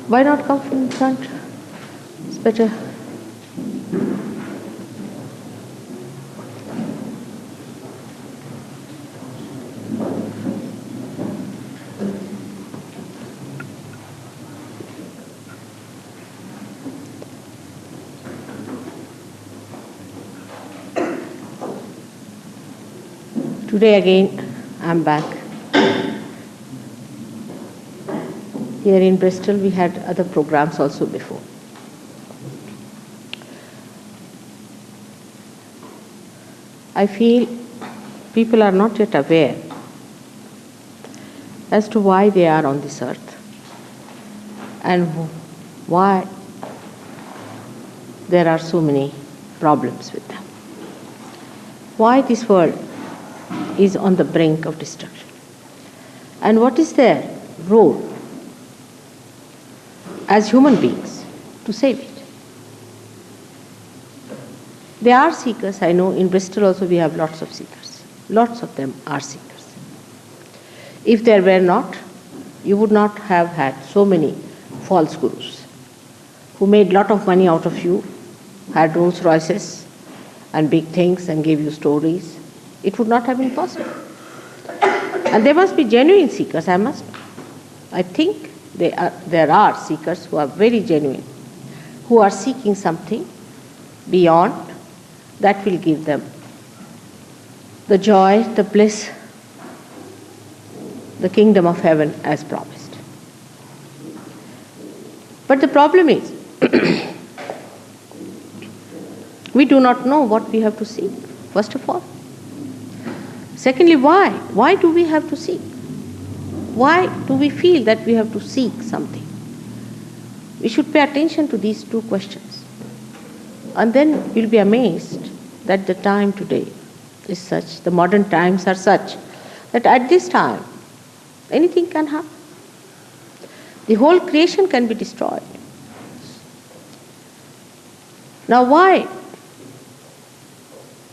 Why not come from front? It's better. Today again, I'm back. Here in Bristol, we had other programs also before. I feel people are not yet aware as to why they are on this earth and why there are so many problems with them. Why this world is on the brink of destruction. And what is their role as human beings to save it? They are seekers. I know in Bristol also we have lots of seekers. Lots of them are seekers. If there were not, you would not have had so many false gurus who made lot of money out of you, had Rolls Royces and big things and gave you stories. It would not have been possible. And there must be genuine seekers, I think there are seekers who are very genuine, who are seeking something beyond that will give them the joy, the bliss, the kingdom of heaven as promised. But the problem is, we do not know what we have to seek, first of all. Secondly, why? Why do we have to seek? Why do we feel that we have to seek something? We should pay attention to these two questions. And then you'll be amazed that the time today is such, the modern times are such, that at this time, anything can happen. The whole creation can be destroyed. Now why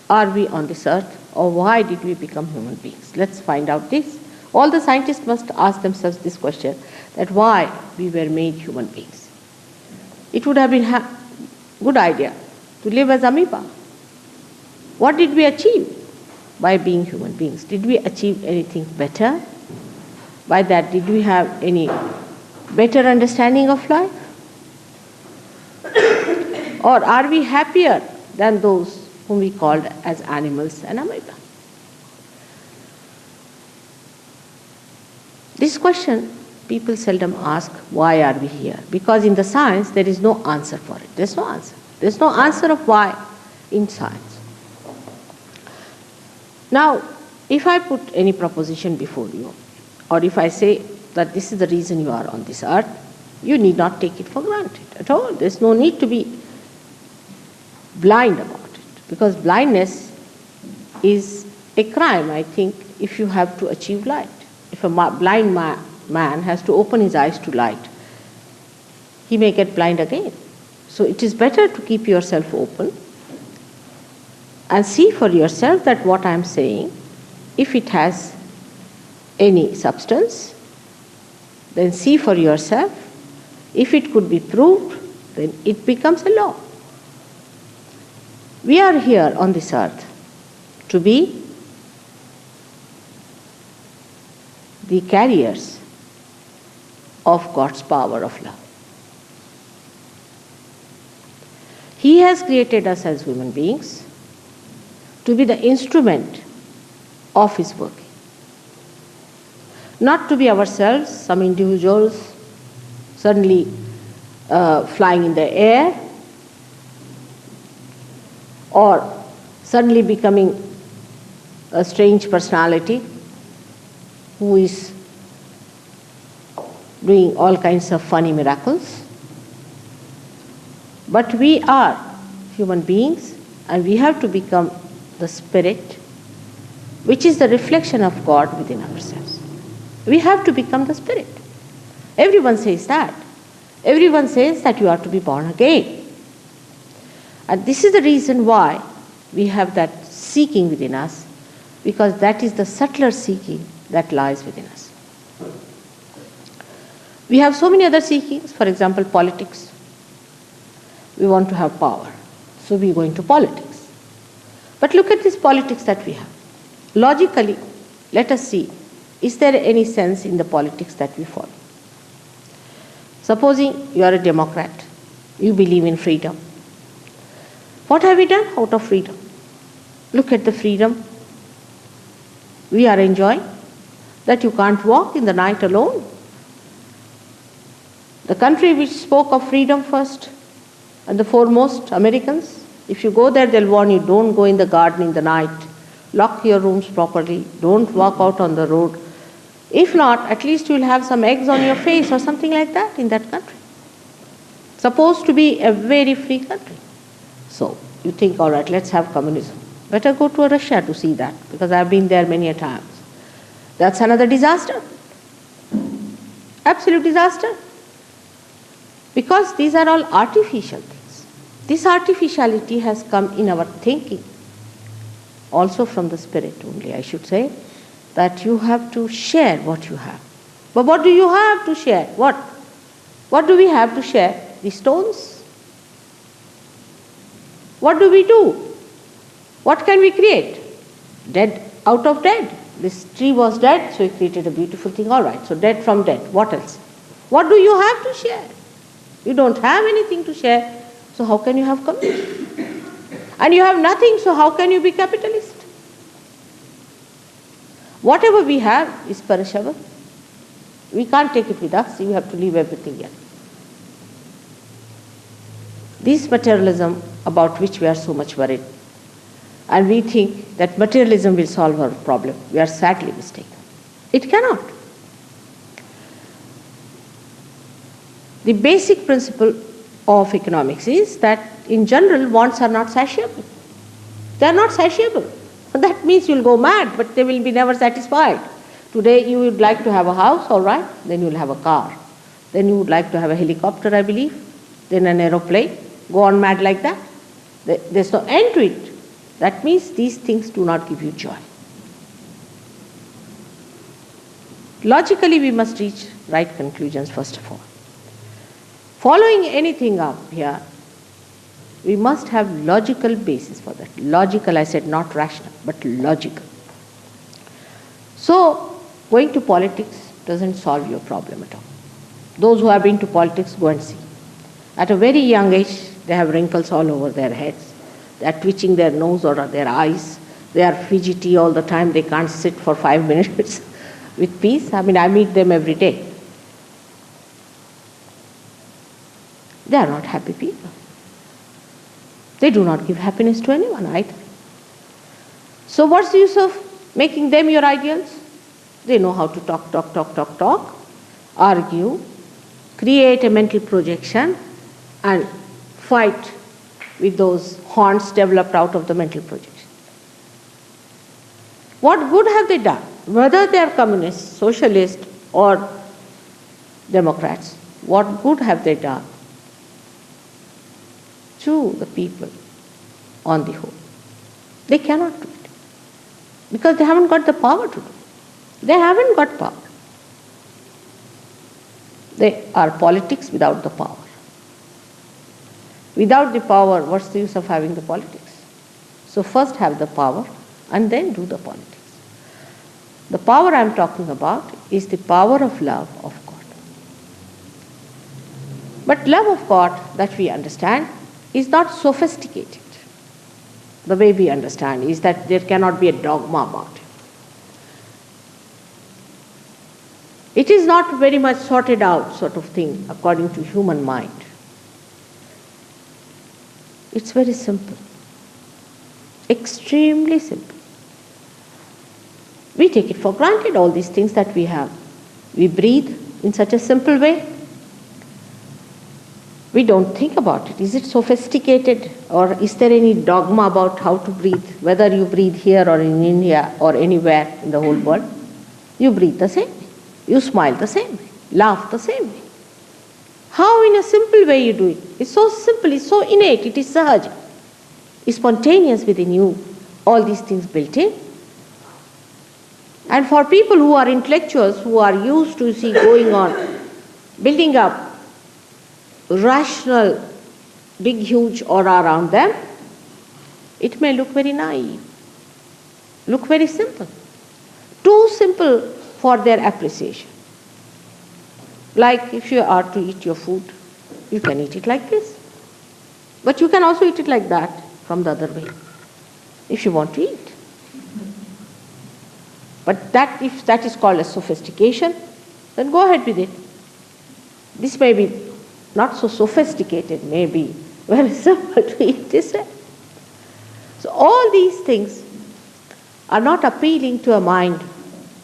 are we on this earth? Or why did we become human beings? Let's find out this. All the scientists must ask themselves this question, that why we were made human beings. It would have been a good idea to live as amoeba. What did we achieve by being human beings? Did we achieve anything better? By that, did we have any better understanding of life? Or are we happier than those whom we called as animals and amoeba? This question people seldom ask, why are we here? Because in the science there is no answer for it. There's no answer. There's no answer of why in science. Now, if I put any proposition before you, or if I say that this is the reason you are on this earth, you need not take it for granted at all. There's no need to be blind about it. Because blindness is a crime, I think, if you have to achieve light. If a blind man has to open his eyes to light, he may get blind again. So it is better to keep yourself open and see for yourself that what I am saying, if it has any substance, then see for yourself. If it could be proved, then it becomes a law. We are here on this earth to be the carriers of God's power of love. He has created us as human beings to be the instrument of His working. Not to be ourselves, some individuals suddenly flying in the air, or suddenly becoming a strange personality who is doing all kinds of funny miracles. But we are human beings and we have to become the spirit which is the reflection of God within ourselves. We have to become the spirit. Everyone says that. Everyone says that you are to be born again. And this is the reason why we have that seeking within us, because that is the subtler seeking that lies within us. We have so many other seekings, for example, politics. We want to have power, so we go into politics. But look at this politics that we have. Logically, let us see, is there any sense in the politics that we follow? Supposing you are a Democrat, you believe in freedom. What have we done out of freedom? Look at the freedom we are enjoying, that you can't walk in the night alone. The country which spoke of freedom first and the foremost, Americans, if you go there, they'll warn you, don't go in the garden in the night, lock your rooms properly, don't walk out on the road. If not, at least you'll have some eggs on your face or something like that in that country. Supposed to be a very free country. So you think, all right, let's have communism. Better go to Russia to see that, because I've been there many a times. That's another disaster. Absolute disaster. Because these are all artificial things. This artificiality has come in our thinking, also from the spirit only, I should say, that you have to share what you have. But what do you have to share? What? What do we have to share? The stones? What do we do? What can we create? Dead out of dead. This tree was dead, so we created a beautiful thing. All right, so dead from dead. What else? What do you have to share? You don't have anything to share, so how can you have communism? And you have nothing, so how can you be capitalist? Whatever we have is perishable. We can't take it with us, we have to leave everything here. This materialism about which we are so much worried, and we think that materialism will solve our problem, we are sadly mistaken. It cannot. The basic principle of economics is that in general wants are not satiable. They are not satiable. That means you'll go mad, but they will be never satisfied. Today you would like to have a house, all right, then you'll have a car. Then you would like to have a helicopter, I believe, then an aeroplane. Go on mad like that. There's no end to it. That means these things do not give you joy. Logically, we must reach right conclusions first of all. Following anything up here, we must have logical basis for that. Logical, I said, not rational, but logical. So, going to politics doesn't solve your problem at all. Those who have been to politics, go and see. At a very young age, they have wrinkles all over their heads. They are twitching their nose or their eyes. They are fidgety all the time. They can't sit for 5 minutes with peace. I mean, I meet them every day. They are not happy people. They do not give happiness to anyone either. So what's the use of making them your ideals? They know how to talk, argue, create a mental projection, and fight with those horns developed out of the mental projection. What good have they done? Whether they are communists, socialists, or Democrats, what good have they done to the people on the whole? They cannot do it because they haven't got the power to do it. They haven't got power. They are politics without the power. Without the power, what's the use of having the politics? So first have the power and then do the politics. The power I'm talking about is the power of love of God. But love of God that we understand is not sophisticated. The way we understand is that there cannot be a dogma about it. It is not very much sorted out sort of thing according to human mind. It's very simple, extremely simple. We take it for granted, all these things that we have. We breathe in such a simple way. We don't think about it. Is it sophisticated, or is there any dogma about how to breathe? Whether you breathe here or in India or anywhere in the whole world, you breathe the same way. You smile the same way, laugh the same way. How in a simple way you do it? It's so simple, it's so innate, it is sahaja. It's spontaneous within you, all these things built in. And for people who are intellectuals, who are used to see going on building up rational, big, huge aura around them, it may look very naive, look very simple, too simple for their appreciation. Like if you are to eat your food, you can eat it like this. But you can also eat it like that, from the other way, if you want to eat. But if that is called a sophistication, then go ahead with it. This may be not so sophisticated, may be very simple to eat this way. So all these things are not appealing to a mind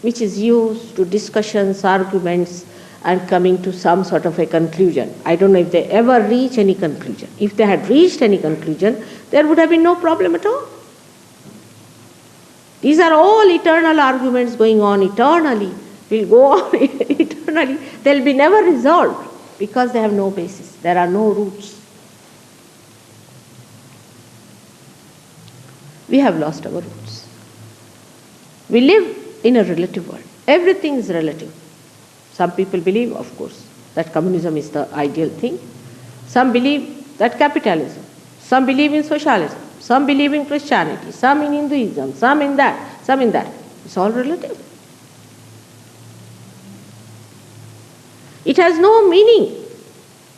which is used to discussions, arguments, and coming to some sort of a conclusion. I don't know if they ever reach any conclusion. If they had reached any conclusion, there would have been no problem at all. These are all eternal arguments going on eternally, will go on eternally. They'll be never resolved because they have no basis. There are no roots. We have lost our roots. We live in a relative world. Everything is relative. Some people believe, of course, that communism is the ideal thing. Some believe that capitalism. Some believe in socialism. Some believe in Christianity. Some in Hinduism. Some in that. Some in that. It's all relative. It has no meaning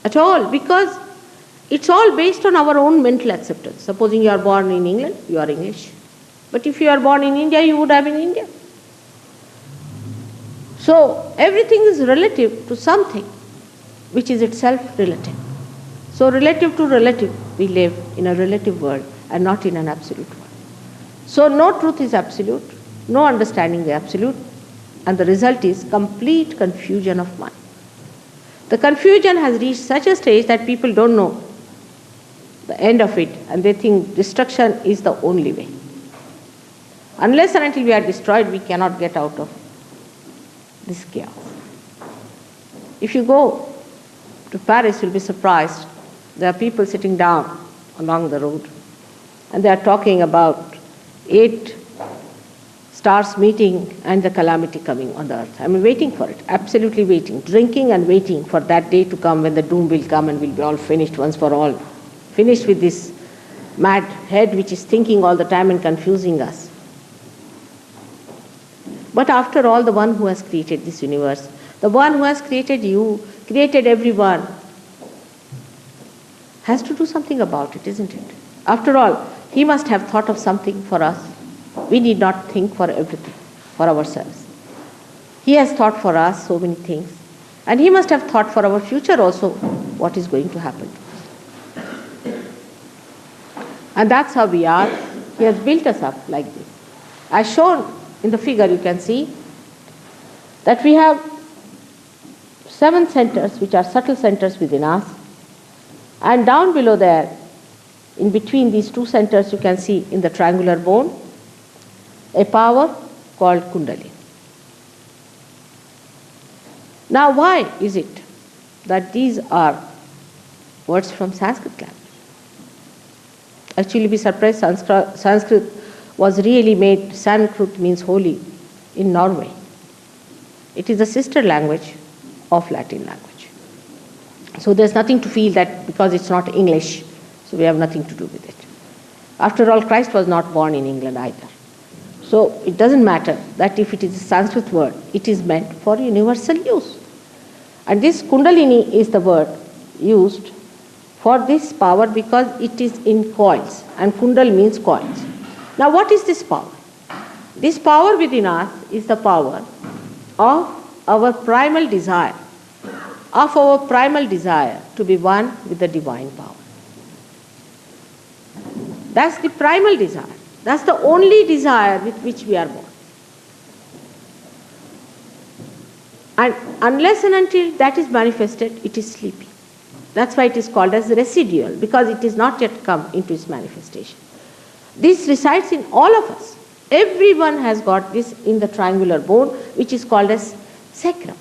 at all because it's all based on our own mental acceptance. Supposing you are born in England, you are English. But if you are born in India, you would have been Indian. So everything is relative to something which is itself relative. So relative to relative, we live in a relative world and not in an absolute world. So no truth is absolute, no understanding is absolute, and the result is complete confusion of mind. The confusion has reached such a stage that people don't know the end of it and they think destruction is the only way. Unless and until we are destroyed, we cannot get out of this chaos. If you go to Paris, you'll be surprised. There are people sitting down along the road and they are talking about 8 stars meeting and the calamity coming on the earth. I mean, waiting for it, absolutely waiting, drinking and waiting for that day to come when the doom will come and we'll be all finished once for all. Finished with this mad head which is thinking all the time and confusing us. But after all, the one who has created this universe, the one who has created you, created everyone, has to do something about it, isn't it? After all, he must have thought of something for us. We need not think for everything, for ourselves. He has thought for us so many things. And he must have thought for our future also what is going to happen. And that's how we are. He has built us up like this. As shown in the figure, you can see that we have 7 centers which are subtle centers within us. And down below there, in between these 2 centers, you can see in the triangular bone, a power called Kundalini. Now why is it that these are words from Sanskrit language? Actually, be surprised, Sanskrit was really made, Sanskrit means holy, in Norway. It is a sister language of Latin language. So there's nothing to feel that because it's not English, so we have nothing to do with it. After all, Christ was not born in England either. So it doesn't matter that if it is a Sanskrit word, it is meant for universal use. And this Kundalini is the word used for this power because it is in coils, and Kundal means coils. Now what is this power? This power within us is the power of our primal desire, to be one with the divine power. That's the primal desire. That's the only desire with which we are born. And unless and until that is manifested, it is sleepy. That's why it is called as residual, because it is not yet come into its manifestation. This resides in all of us. Everyone has got this in the triangular bone, which is called as sacrum.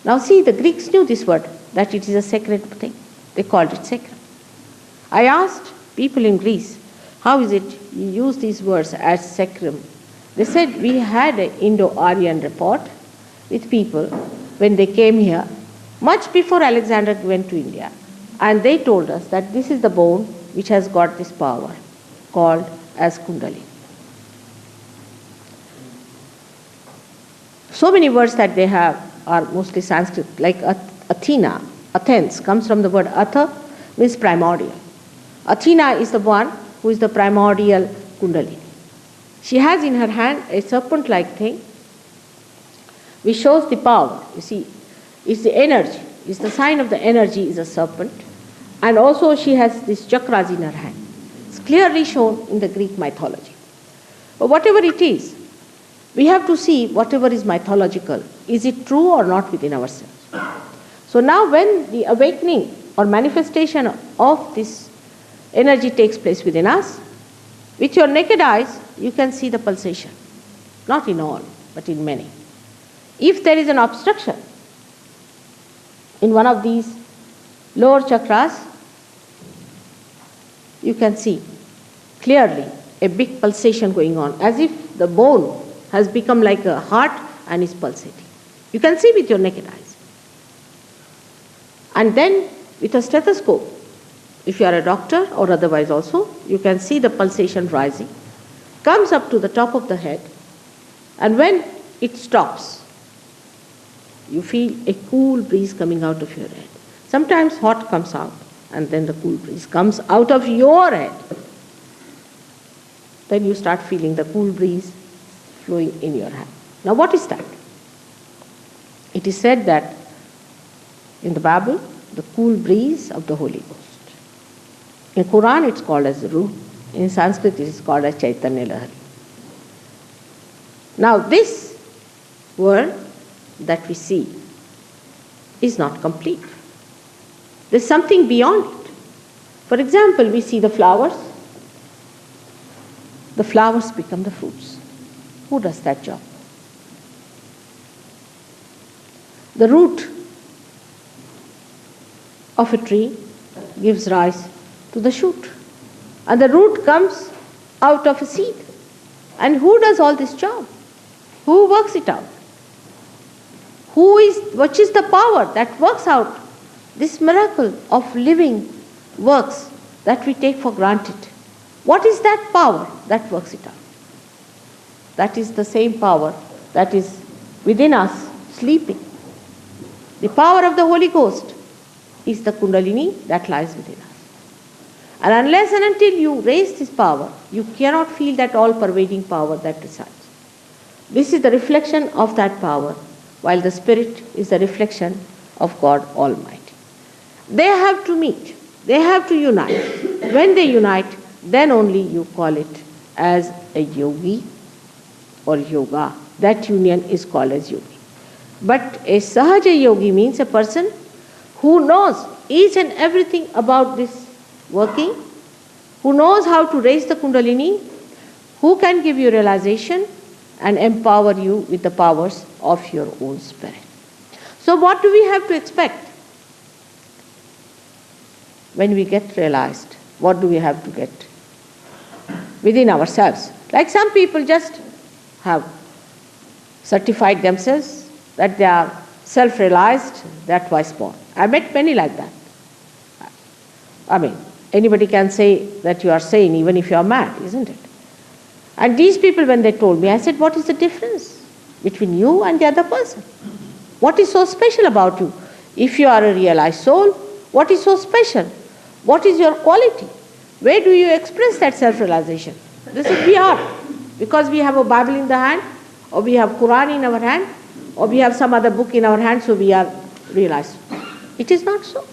Now see, the Greeks knew this word, that it is a sacred thing. They called it sacrum. I asked people in Greece, how is it you use these words as sacrum? They said, we had an Indo-Aryan report with people when they came here much before Alexander went to India. And they told us that this is the bone which has got this power called as Kundalini. So many words that they have are mostly Sanskrit, like Athena, Athens, comes from the word Atha, means primordial. Athena is the one who is the primordial Kundalini. She has in her hand a serpent-like thing which shows the power. You see, it's the energy. It's the sign of the energy is a serpent. And also she has these chakras in her hand. It's clearly shown in the Greek mythology. But whatever it is, we have to see whatever is mythological. Is it true or not within ourselves? So now when the awakening or manifestation of this energy takes place within us, with your naked eyes, you can see the pulsation. Not in all, but in many. If there is an obstruction in one of these lower chakras, you can see clearly a big pulsation going on, as if the bone has become like a heart and is pulsating. You can see with your naked eyes. And then with a stethoscope, if you are a doctor or otherwise also, you can see the pulsation rising, comes up to the top of the head, and when it stops, you feel a cool breeze coming out of your head. Sometimes hot comes out, and then the cool breeze comes out of your head. Then you start feeling the cool breeze flowing in your hand. Now what is that? It is said that in the Bible, the cool breeze of the Holy Ghost. In Quran it's called as Ruh. In Sanskrit it is called as Chaitanya Lahari. Now this world that we see is not complete. There's something beyond it. For example, we see the flowers. The flowers become the fruits. Who does that job? The root of a tree gives rise to the shoot. And the root comes out of a seed. And who does all this job? Who works it out? Which is the power that works out this miracle of living works that we take for granted? What is that power that works it out? That is the same power that is within us, sleeping. The power of the Holy Ghost is the Kundalini that lies within us. And unless and until you raise this power, you cannot feel that all-pervading power that resides. This is the reflection of that power, while the Spirit is the reflection of God Almighty. They have to meet. They have to unite. When they unite, then only you call it as a yogi or yoga. That union is called as yogi. But a Sahaja yogi means a person who knows each and everything about this working, who knows how to raise the Kundalini, who can give you realization and empower you with the powers of your own spirit. So what do we have to expect when we get realized? What do we have to get within ourselves? Like some people just have certified themselves that they are self-realized, they are twice born. I met many like that. I mean, anybody can say that you are sane even if you are mad, isn't it? And these people, when they told me, I said, what is the difference between you and the other person? What is so special about you? If you are a realized soul, what is so special? What is your quality? Where do you express that self-realization? They said, we are. Because we have a Bible in the hand, or we have Quran in our hand, or we have some other book in our hand, so we are realized. It is not so.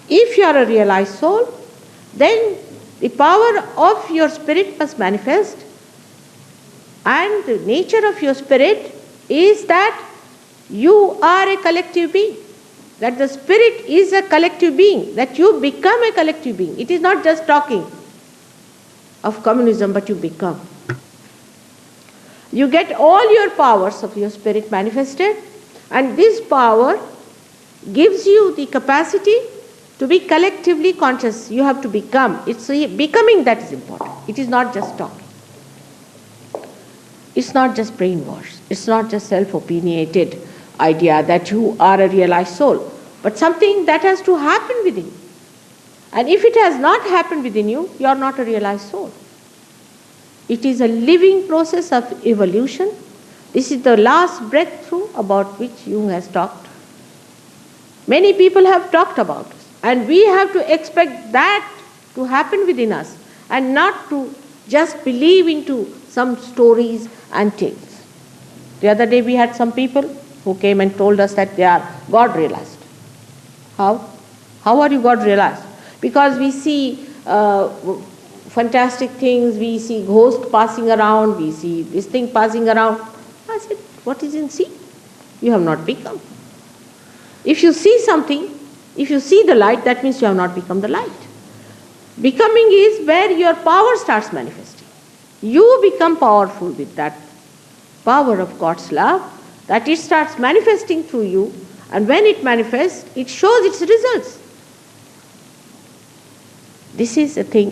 If you are a realized soul, then the power of your spirit must manifest, and the nature of your spirit is that you are a collective being, that the spirit is a collective being, that you become a collective being. It is not just talking of communism, but you become. You get all your powers of your spirit manifested, and this power gives you the capacity to be collectively conscious. You have to become. It's becoming that is important. It is not just talking. It's not just brainwashed. It's not just self-opinionated. idea that you are a realized soul, but something that has to happen within you. And if it has not happened within you, you are not a realized soul. It is a living process of evolution. This is the last breakthrough about which Jung has talked. Many people have talked about it, and we have to expect that to happen within us and not to just believe into some stories and tales. The other day we had some people who came and told us that they are God realized. How? How are you God realized? Because we see fantastic things, we see ghosts passing around, we see this thing passing around. I said, what is in see? You have not become. If you see something, if you see the light, that means you have not become the light. Becoming is where your power starts manifesting. You become powerful with that power of God's love, that it starts manifesting through you, and when it manifests, it shows its results. This is a thing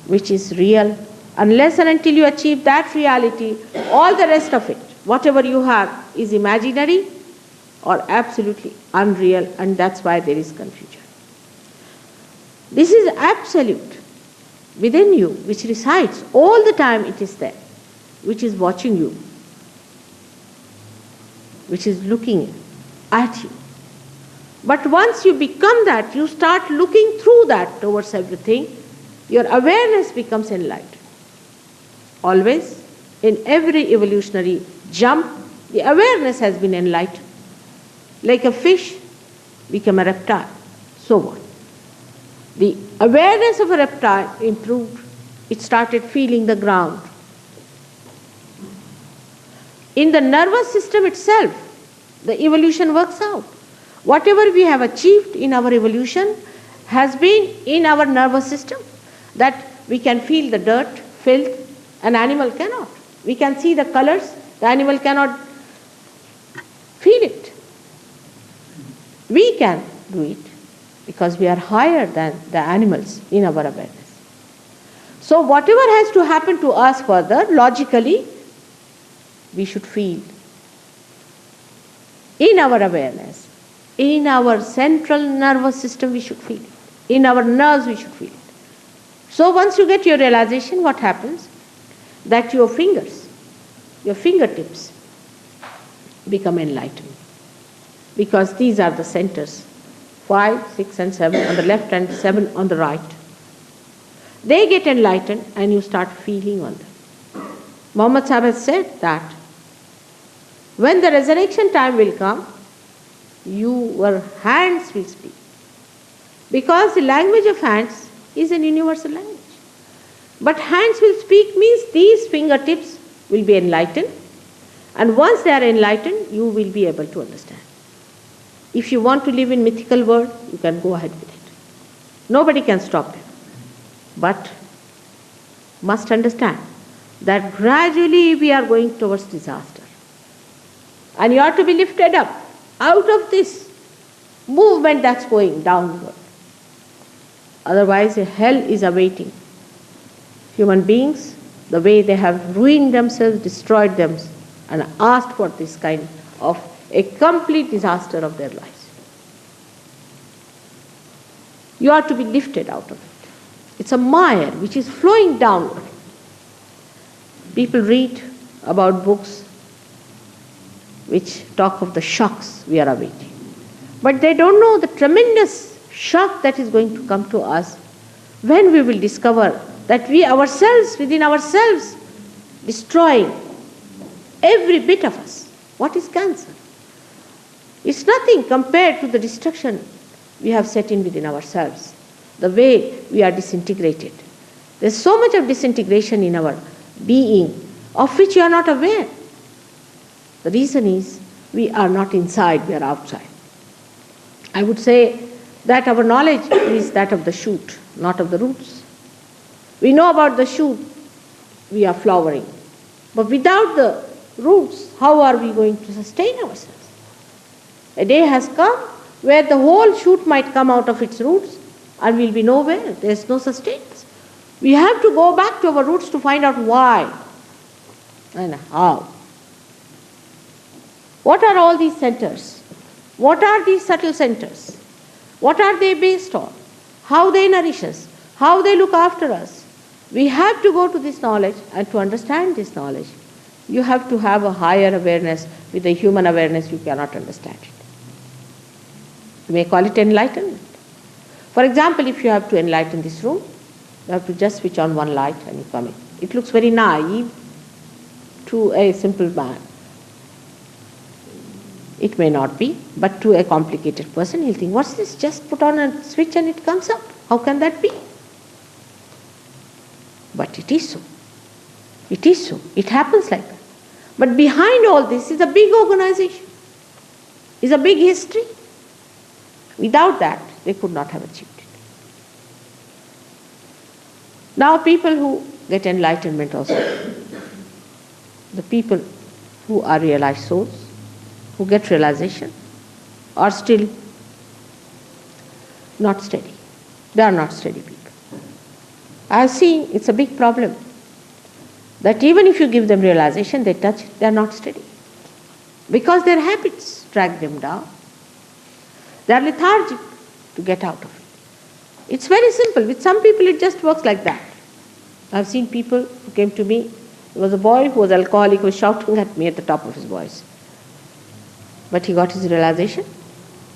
which is real. Unless and until you achieve that reality, all the rest of it, whatever you have, is imaginary or absolutely unreal, and that's why there is confusion. This is absolute within you, which resides all the time. It is there, which is watching you, which is looking at you. But once you become that, you start looking through that towards everything, your awareness becomes enlightened. Always, in every evolutionary jump, the awareness has been enlightened. Like a fish became a reptile, so on. The awareness of a reptile improved. It started feeling the ground. In the nervous system itself, the evolution works out. Whatever we have achieved in our evolution has been in our nervous system, that we can feel the dirt, filth, an animal cannot. We can see the colors, the animal cannot feel it. We can do it because we are higher than the animals in our awareness. So whatever has to happen to us further, logically, we should feel in our awareness. In our central nervous system, we should feel it. In our nerves, we should feel it. So once you get your realization, what happens? That your fingers, your fingertips become enlightened. Because these are the centers, 5, 6 and 7 on the left and 7 on the right. They get enlightened and you start feeling on them. Muhammad Sahib has said that when the resurrection time will come, your hands will speak. Because the language of hands is an universal language. But hands will speak means these fingertips will be enlightened. And once they are enlightened, you will be able to understand. If you want to live in mythical world, you can go ahead with it. Nobody can stop you. But must understand that gradually we are going towards disaster. And you are to be lifted up out of this movement that's going downward. Otherwise, a hell is awaiting human beings, the way they have ruined themselves, destroyed them, and asked for this kind of a complete disaster of their lives. You are to be lifted out of it. It's a mire which is flowing downward. People read about books which talk of the shocks we are awaiting. But they don't know the tremendous shock that is going to come to us when we will discover that we ourselves, within ourselves, destroying every bit of us. What is cancer? It's nothing compared to the destruction we have set in within ourselves, the way we are disintegrated. There's so much of disintegration in our being, of which you are not aware. The reason is we are not inside, we are outside. I would say that our knowledge is that of the shoot, not of the roots. We know about the shoot, we are flowering. But without the roots, how are we going to sustain ourselves? A day has come where the whole shoot might come out of its roots and we'll be nowhere. There's no sustenance. We have to go back to our roots to find out why and how. What are all these centers? What are these subtle centers? What are they based on? How they nourish us? How they look after us? We have to go to this knowledge, and to understand this knowledge, you have to have a higher awareness. With the human awareness, you cannot understand it. You may call it enlightenment. For example, if you have to enlighten this room, you have to just switch on one light and you come in. It looks very naive to a simple man. It may not be, but to a complicated person, he'll think, what's this? Just put on a switch and it comes up. How can that be? But it is so. It is so. It happens like that. But behind all this is a big organization, is a big history. Without that, they could not have achieved it. Now, people who get enlightenment also, the people who are realized souls, who get realization, are still not steady. They are not steady people. I have seen it's a big problem that even if you give them realization, they touch it, they are not steady. Because their habits drag them down. They are lethargic to get out of it. It's very simple. With some people, it just works like that. I have seen people who came to me. There was a boy who was alcoholic, who was shouting at me at the top of his voice. But he got his realization.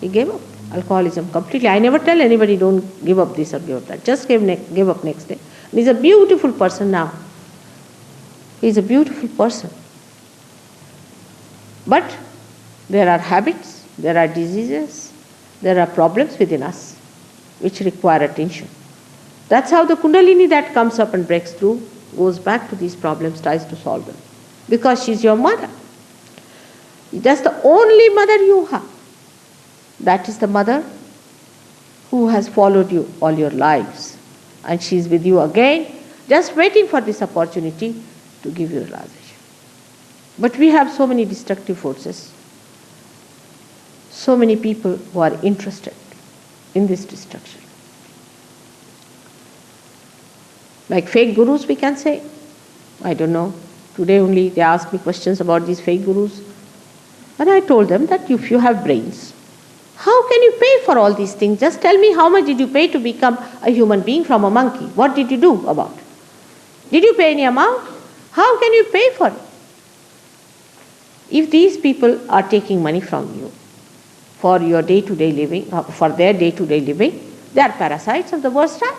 He gave up alcoholism completely. I never tell anybody don't give up this or give up that. Just give up next day. And he's a beautiful person now. He's a beautiful person. But there are habits, there are diseases, there are problems within us which require attention. That's how the Kundalini that comes up and breaks through goes back to these problems, tries to solve them. Because she's your mother. That's the only mother you have. That is the mother who has followed you all your lives. And she's with you again, just waiting for this opportunity to give you realization. But we have so many destructive forces. So many people who are interested in this destruction. Like fake gurus, we can say. I don't know. Today only they asked me questions about these fake gurus. And I told them that if you have brains, how can you pay for all these things? Just tell me how much did you pay to become a human being from a monkey? What did you do about it? Did you pay any amount? How can you pay for it? If these people are taking money from you for your day-to-day living, for their day-to-day living, they are parasites of the worst type.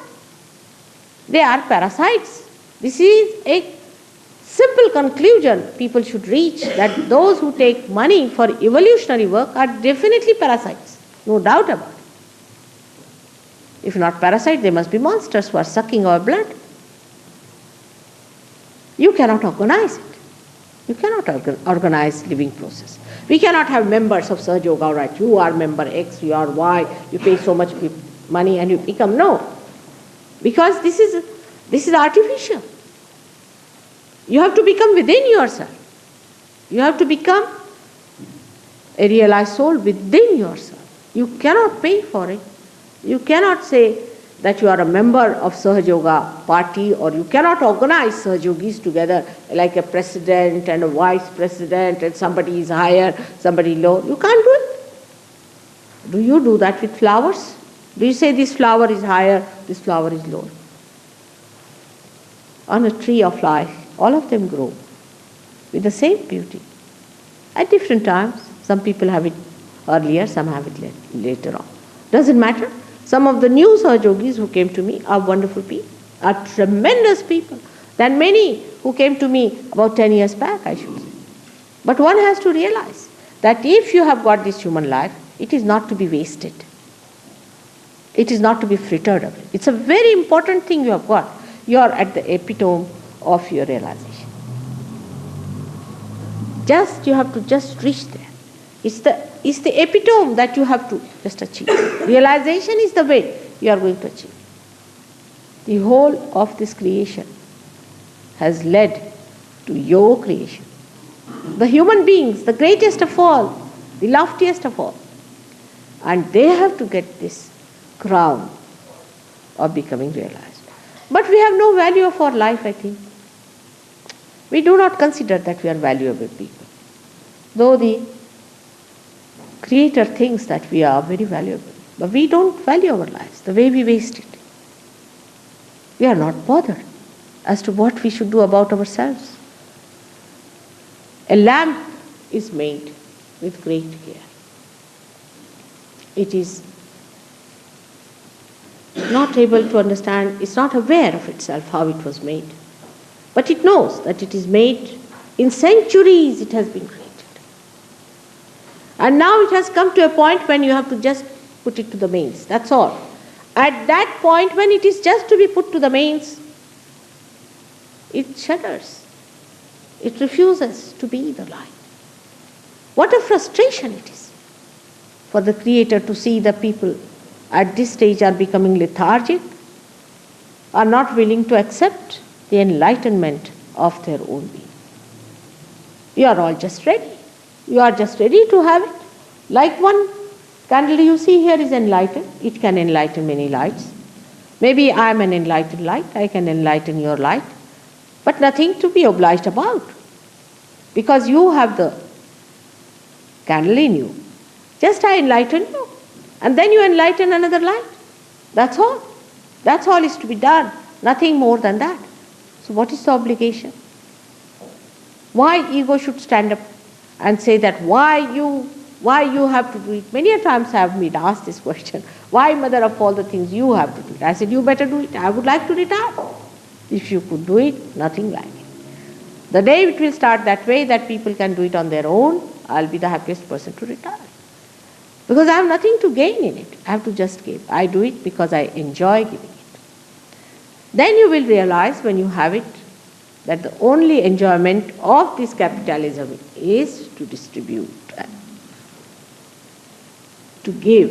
They are parasites. This is a simple conclusion people should reach, that those who take money for evolutionary work are definitely parasites. No doubt about it. If not parasites, they must be monsters who are sucking our blood. You cannot organize it. You cannot organize living process. We cannot have members of Sahaja Yoga, right? You are member X, you are Y, you pay so much money and you become. No. Because this is artificial. You have to become within yourself. You have to become a realized soul within yourself. You cannot pay for it. You cannot say that you are a member of Sahaja Yoga party, or you cannot organize Sahaja Yogis together like a president and a vice president and somebody is higher, somebody low. You can't do it. Do you do that with flowers? Do you say this flower is higher, this flower is lower? On a tree of life, all of them grow with the same beauty. At different times, some people have it earlier, some have it later on. Doesn't matter. Some of the new Sahaja Yogis who came to me are wonderful people, are tremendous people, than many who came to me about 10 years back, I should say. But one has to realize that if you have got this human life, it is not to be wasted. It is not to be frittered away. It's a very important thing you have got. You are at the epitome of your realization. You have to just reach there. It's the epitome that you have to just achieve. Realization is the way you are going to achieve. The whole of this creation has led to your creation. The human beings, the greatest of all, the loftiest of all. And they have to get this crown of becoming realized. But we have no value of our life, I think. We do not consider that we are valuable people. Though the Creator thinks that we are very valuable, but we don't value our lives the way we waste it. We are not bothered as to what we should do about ourselves. A lamp is made with great care. It is not able to understand, it's not aware of itself how it was made. But it knows that it is made in centuries, it has been created. And now it has come to a point when you have to just put it to the mains, that's all. At that point when it is just to be put to the mains, it shudders. It refuses to be the light. What a frustration it is for the Creator to see the people at this stage are becoming lethargic, are not willing to accept the enlightenment of their own being. You are all just ready. You are just ready to have it. Like one candle you see here is enlightened. It can enlighten many lights. Maybe I am an enlightened light. I can enlighten your light. But nothing to be obliged about. Because you have the candle in you. Just I enlighten you. And then you enlighten another light. That's all. That's all is to be done. Nothing more than that. So what is the obligation? Why ego should stand up and say that why you have to do it? Many a times I have been asked this question. Why, mother of all the things, you have to do it? I said, you better do it. I would like to retire. If you could do it, nothing like it. The day it will start that way, that people can do it on their own, I'll be the happiest person to retire. Because I have nothing to gain in it. I have to just give. I do it because I enjoy giving it. Then you will realize when you have it, that the only enjoyment of this capitalism is to distribute, to give.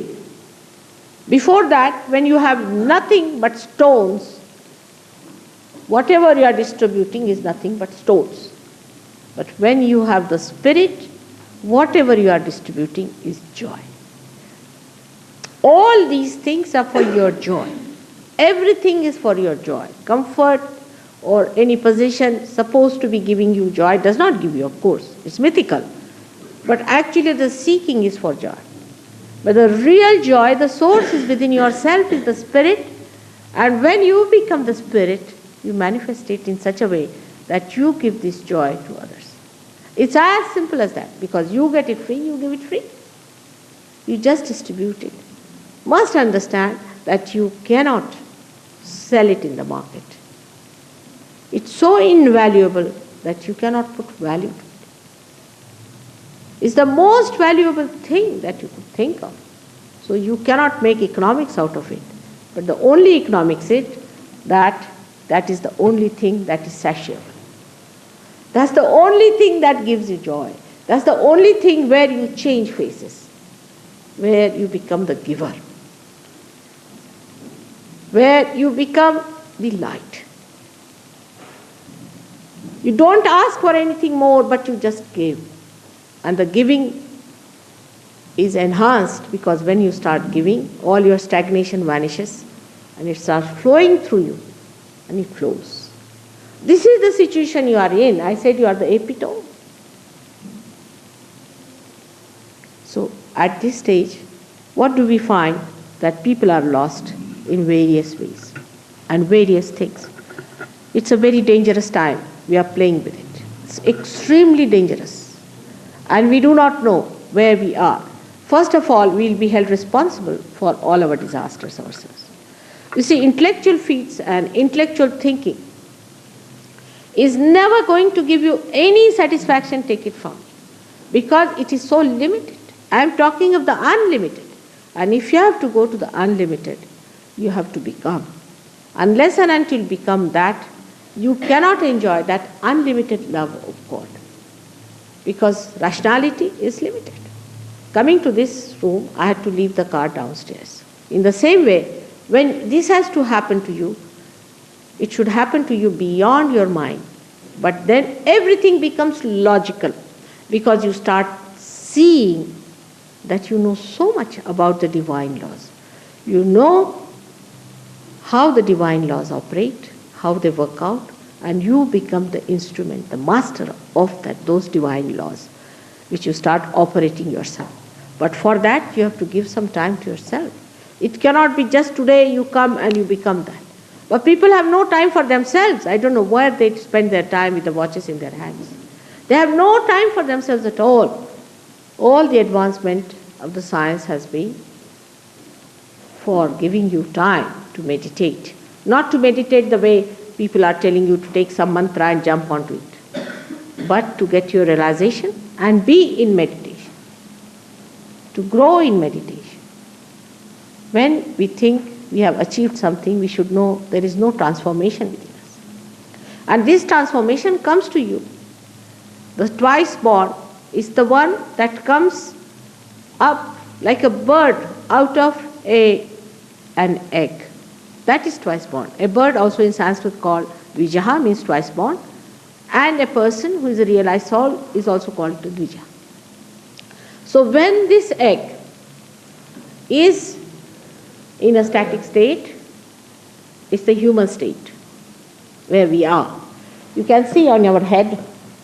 Before that, when you have nothing but stones, whatever you are distributing is nothing but stones. But when you have the spirit, whatever you are distributing is joy. All these things are for your joy. Everything is for your joy. Comfort or any position supposed to be giving you joy does not give you, of course. It's mythical. But actually the seeking is for joy. But the real joy, the source is within yourself, is the spirit. And when you become the spirit, you manifest it in such a way that you give this joy to others. It's as simple as that. Because you get it free, you give it free. You just distribute it. Must understand that you cannot sell it in the market. It's so invaluable that you cannot put value to it. It's the most valuable thing that you could think of. So you cannot make economics out of it. But the only economics is that is the only thing that is satiable. That's the only thing that gives you joy. That's the only thing where you change faces, where you become the giver, where you become the light. You don't ask for anything more, but you just give. And the giving is enhanced because when you start giving, all your stagnation vanishes and it starts flowing through you and it flows. This is the situation you are in. I said you are the epitome. So at this stage, what do we find? That people are lost in various ways and various things. It's a very dangerous time. We are playing with it. It's extremely dangerous. And we do not know where we are. First of all, we will be held responsible for all our disasters ourselves. You see, intellectual feats and intellectual thinking is never going to give you any satisfaction, take it from me, because it is so limited. I am talking of the unlimited. And if you have to go to the unlimited, you have to become. Unless and until you become that, you cannot enjoy that unlimited love of God. Because rationality is limited. Coming to this room, I had to leave the car downstairs. In the same way, when this has to happen to you, it should happen to you beyond your mind. But then everything becomes logical because you start seeing that you know so much about the divine laws. You know how the divine laws operate, how they work out, and you become the instrument, the master of those divine laws, which you start operating yourself. But for that, you have to give some time to yourself. It cannot be just today you come and you become that. But people have no time for themselves. I don't know where they spend their time with the watches in their hands. They have no time for themselves at all. All the advancement of the science has been for giving you time to meditate. Not to meditate the way people are telling you to take some mantra and jump onto it, but to get your realization and be in meditation, to grow in meditation. When we think we have achieved something, we should know there is no transformation within us. And this transformation comes to you. The twice born is the one that comes up like a bird out of an egg. That is twice born. A bird also in Sanskrit called Dvijaha means twice born. And a person who is a realized soul is also called Dvija. So when this egg is in a static state, it's the human state where we are. You can see on your head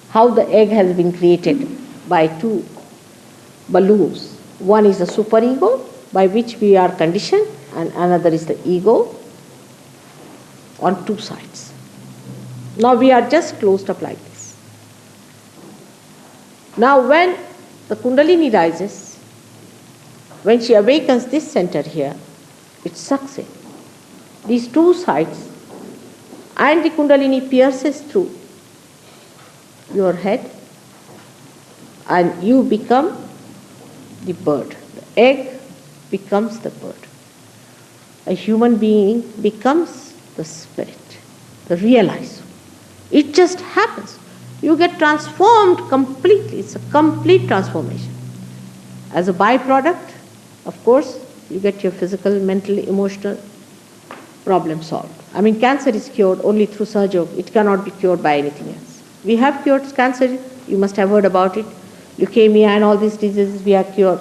how the egg has been created by two balloons. One is the superego by which we are conditioned, and another is the ego on two sides. Now we are just closed up like this. Now when the Kundalini rises, when she awakens this center here, it sucks in these two sides, and the Kundalini pierces through your head, and you become the bird. The egg becomes the bird. A human being becomes the spirit, the realized soul. It just happens. You get transformed completely. It's a complete transformation. As a byproduct, of course, you get your physical, mental, emotional problem solved. I mean, cancer is cured only through Sahaja Yoga. It cannot be cured by anything else. We have cured cancer. You must have heard about it. Leukemia and all these diseases we have cured.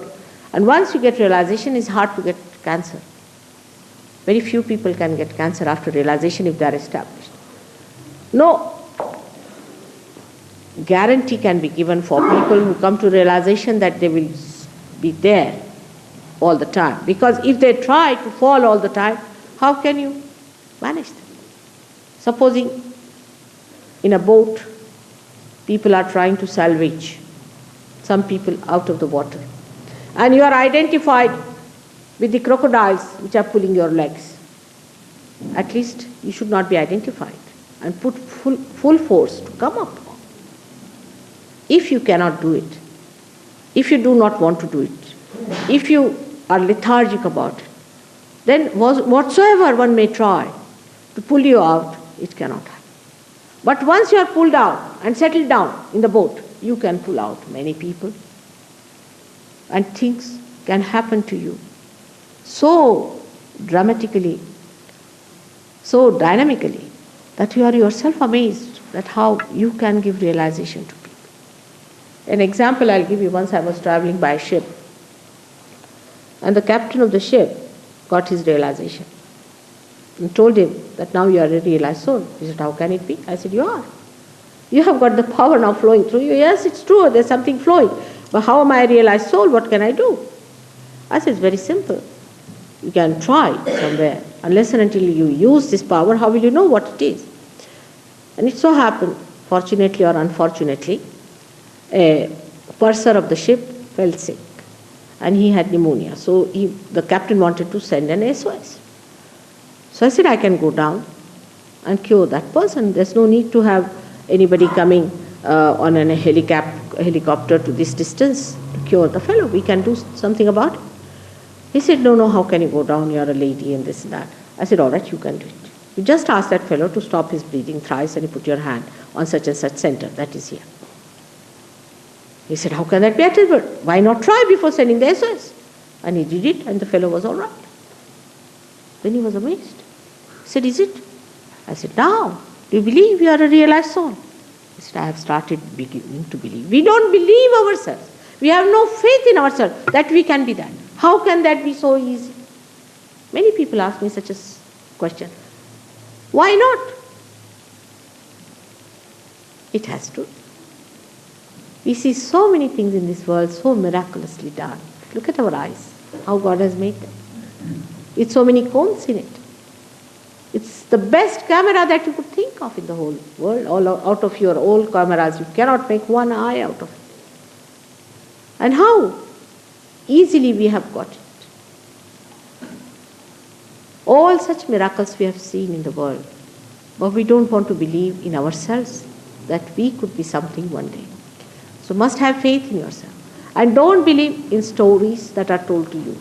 And once you get realization, it's hard to get cancer. Very few people can get cancer after realization if they are established. No guarantee can be given for people who come to realization that they will be there all the time. Because if they try to fall all the time, how can you manage them? Supposing in a boat, people are trying to salvage some people out of the water, and you are identified with the crocodiles which are pulling your legs. At least you should not be identified and put full force to come up. If you cannot do it, if you do not want to do it, if you are lethargic about it, then whatsoever one may try to pull you out, it cannot happen. But once you are pulled out and settled down in the boat, you can pull out many people, and things can happen to you so dramatically, so dynamically, that you are yourself amazed at how you can give realization to people. An example I'll give you. Once I was traveling by ship, and the captain of the ship got his realization and told him that now you are a realized soul. He said, how can it be? I said, you are. You have got the power now flowing through you. Yes, it's true, there's something flowing. But how am I a realized soul? What can I do? I said, it's very simple. You can try somewhere. Unless and until you use this power, how will you know what it is? And it so happened, fortunately or unfortunately, a purser of the ship fell sick and he had pneumonia. So the captain wanted to send an SOS. So I said, I can go down and cure that person. There's no need to have anybody coming on a helicopter to this distance to cure the fellow. We can do something about it. He said, no, how can you go down? You're a lady and this and that. I said, all right, you can do it. You just ask that fellow to stop his breathing thrice and you put your hand on such and such center. That is here. He said, how can that be achievable? Why not try before sending the SOS? And he did it and the fellow was all right. Then he was amazed. He said, is it? I said, now, do you believe you are a realized soul? He said, I have started beginning to believe. We don't believe ourselves. We have no faith in ourselves that we can be that. How can that be so easy? Many people ask me such a question. Why not? It has to. We see so many things in this world so miraculously done. Look at our eyes, how God has made them, with so many cones in it. It's the best camera that you could think of in the whole world. All out of your old cameras, you cannot make one eye out of it. And how easily we have got it. All such miracles we have seen in the world, but we don't want to believe in ourselves that we could be something one day. So must have faith in yourself. And don't believe in stories that are told to you.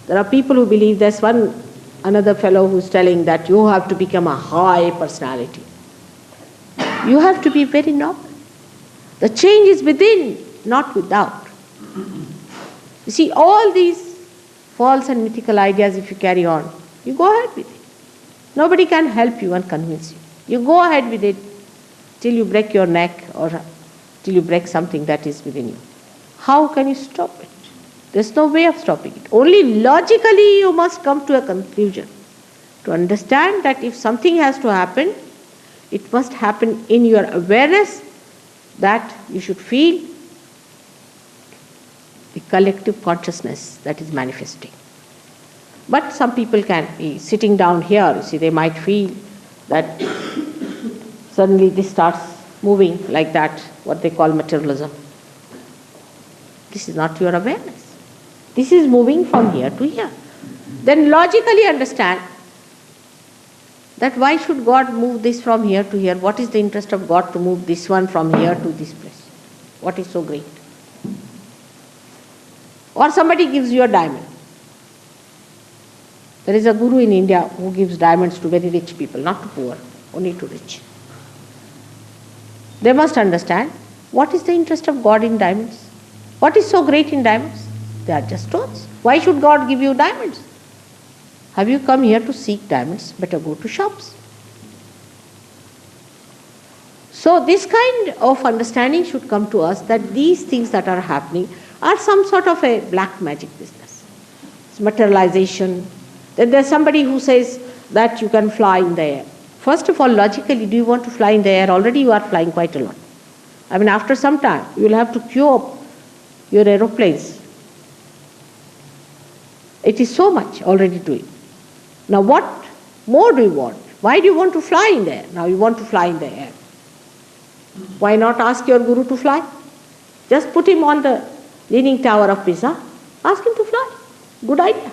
There are people who believe, there's another fellow who's telling that you have to become a high personality. You have to be very normal. The change is within, not without. You see, all these false and mythical ideas, if you carry on, you go ahead with it. Nobody can help you and convince you. You go ahead with it till you break your neck or till you break something that is within you. How can you stop it? There's no way of stopping it. Only logically you must come to a conclusion. To understand that if something has to happen, it must happen in your awareness that you should feel the collective consciousness that is manifesting. But some people can be sitting down here, you see, they might feel that suddenly this starts moving like that, what they call materialism. This is not your awareness. This is moving from here to here. Then logically understand that why should God move this from here to here? What is the interest of God to move this one from here to this place? What is so great? Or somebody gives you a diamond. There is a guru in India who gives diamonds to very rich people, not to poor, only to rich. They must understand what is the interest of God in diamonds. What is so great in diamonds? They are just stones. Why should God give you diamonds? Have you come here to seek diamonds? Better go to shops. So this kind of understanding should come to us that these things that are happening are some sort of a black magic business. It's materialization. Then there's somebody who says that you can fly in the air. First of all, logically, do you want to fly in the air? Already you are flying quite a lot. I mean, after some time, you will have to queue up your aeroplanes. It is so much already doing. Now what more do you want? Why do you want to fly in the air? Now you want to fly in the air. Why not ask your guru to fly? Just put him on the Leaning Tower of Pisa. Ask him to fly. Good idea.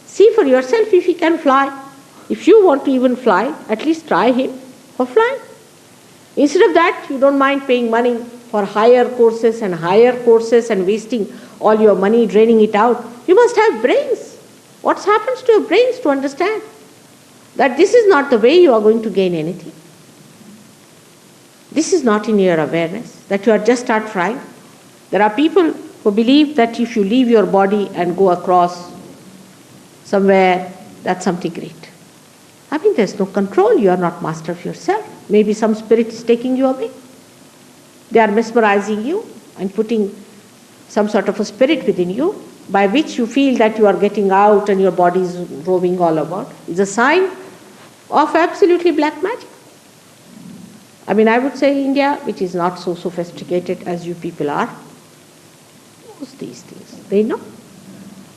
See for yourself if he can fly. If you want to even fly, at least try him for flying. Instead of that, you don't mind paying money for higher courses and wasting all your money, draining it out. You must have brains. What happens to your brains to understand that this is not the way you are going to gain anything? This is not in your awareness, that you are just start flying. There are people who believe that if you leave your body and go across somewhere, that's something great. I mean, there's no control. You are not master of yourself. Maybe some spirit is taking you away. They are mesmerizing you and putting some sort of a spirit within you by which you feel that you are getting out and your body is roving all about. It's a sign of absolutely black magic. I mean, I would say India, which is not so sophisticated as you people are, knows these things. They know.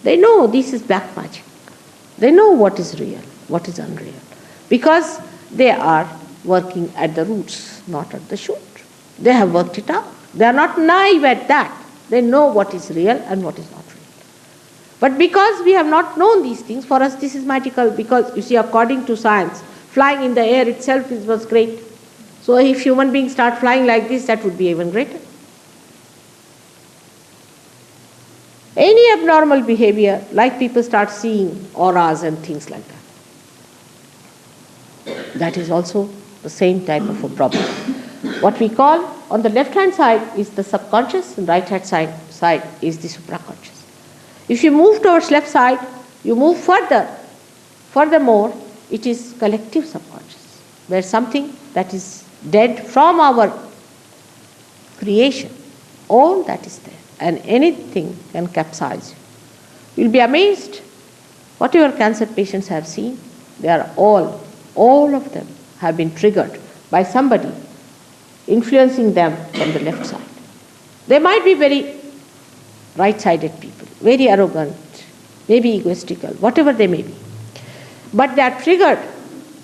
They know this is black magic. They know what is real, what is unreal. Because they are working at the roots, not at the shoot. They have worked it out. They are not naive at that. They know what is real and what is not real. But because we have not known these things, for us this is magical. Because, you see, according to science, flying in the air itself was great. So if human beings start flying like this, that would be even greater. Any abnormal behavior, like people start seeing auras and things like that, that is also the same type of a problem. What we call on the left hand side is the subconscious, and right hand side is the supraconscious. If you move towards left side, you move further. Furthermore, it is collective subconscious, where something that is dead from our creation, all that is there, and anything can capsize you. You'll be amazed. Whatever cancer patients have seen, they are all of them have been triggered by somebody influencing them from the left side. They might be very right-sided people. very arrogant, maybe egoistical, whatever they may be. But they are triggered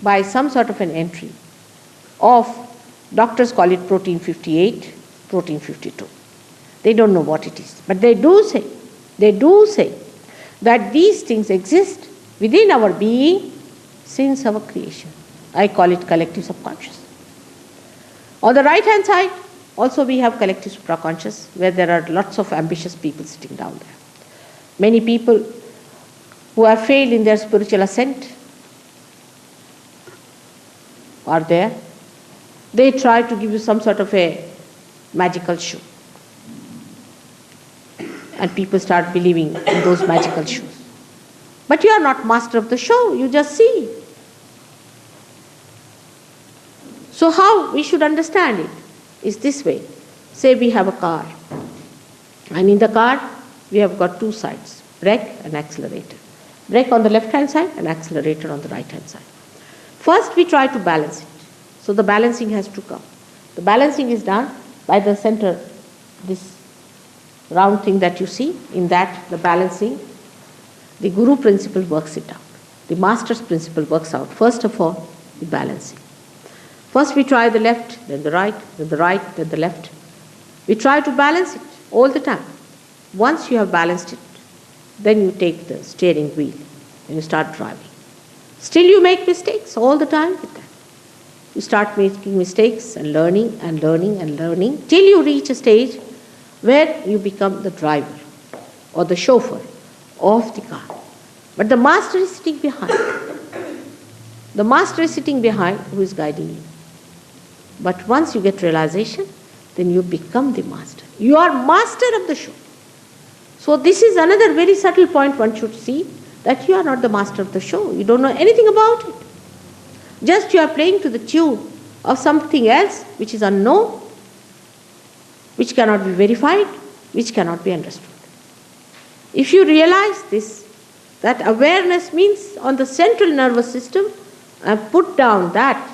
by some sort of an entry of, doctors call it protein 58, protein 52. They don't know what it is. But they do say that these things exist within our being since our creation. I call it collective subconscious. On the right hand side, also we have collective supraconscious, where there are lots of ambitious people sitting down there. Many people who have failed in their spiritual ascent are there. They try to give you some sort of a magical show. And people start believing in those magical shows. But you are not master of the show, you just see. So how we should understand it is this way. Say we have a car, and in the car we have got two sides, brake and accelerator. Brake on the left hand side and accelerator on the right hand side. First we try to balance it. So the balancing has to come. The balancing is done by the center, this round thing that you see. In that, the balancing, the guru principle works it out. The master's principle works out. First of all, the balancing. First we try the left, then the right, then the right, then the left. We try to balance it all the time. Once you have balanced it, then you take the steering wheel and you start driving. Still you make mistakes all the time with that. You start making mistakes and learning and learning and learning till you reach a stage where you become the driver or the chauffeur of the car. But the master is sitting behind. The master is sitting behind who is guiding you. But once you get realization, then you become the master. You are master of the show. So this is another very subtle point one should see, that you are not the master of the show. You don't know anything about it. Just you are playing to the tune of something else which is unknown, which cannot be verified, which cannot be understood. If you realize this, that awareness means on the central nervous system, and put down that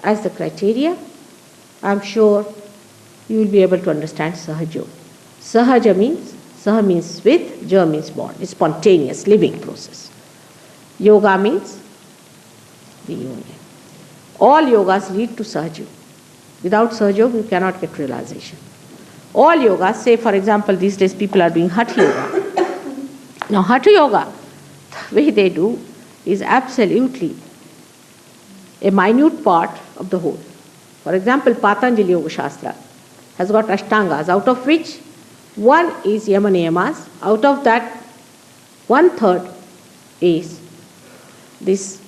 as the criteria, I am sure you will be able to understand Sahaja Yoga. Sahaja means, Saha means with, Ja means born. It's spontaneous, living process. Yoga means the union. All yogas lead to Sahaja Yoga. Without Sahaja Yoga, you cannot get realization. All yogas, say for example, these days people are doing Hatha Yoga. Now Hatha Yoga, the way they do is absolutely a minute part of the whole. For example, Patanjali Yoga Shastra has got Ashtangas, out of which one is Yama Niyamas. Out of that, 1/3 is this,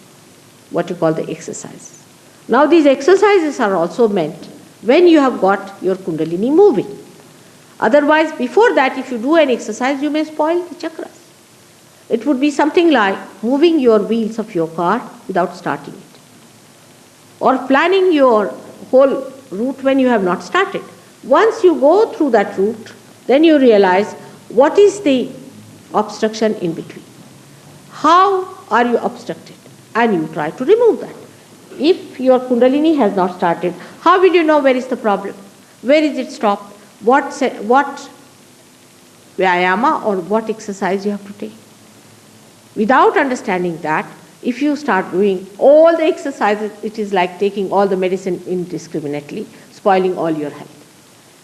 what you call the exercises. Now these exercises are also meant when you have got your Kundalini moving. Otherwise, before that, if you do an exercise, you may spoil the chakras. It would be something like moving your wheels of your car without starting it, or planning your whole route when you have not started. Once you go through that route, then you realize what is the obstruction in between. How are you obstructed? And you try to remove that. If your Kundalini has not started, how will you know where is the problem? Where is it stopped? What Vyayama or what exercise you have to take? Without understanding that, if you start doing all the exercises, it is like taking all the medicine indiscriminately, spoiling all your health.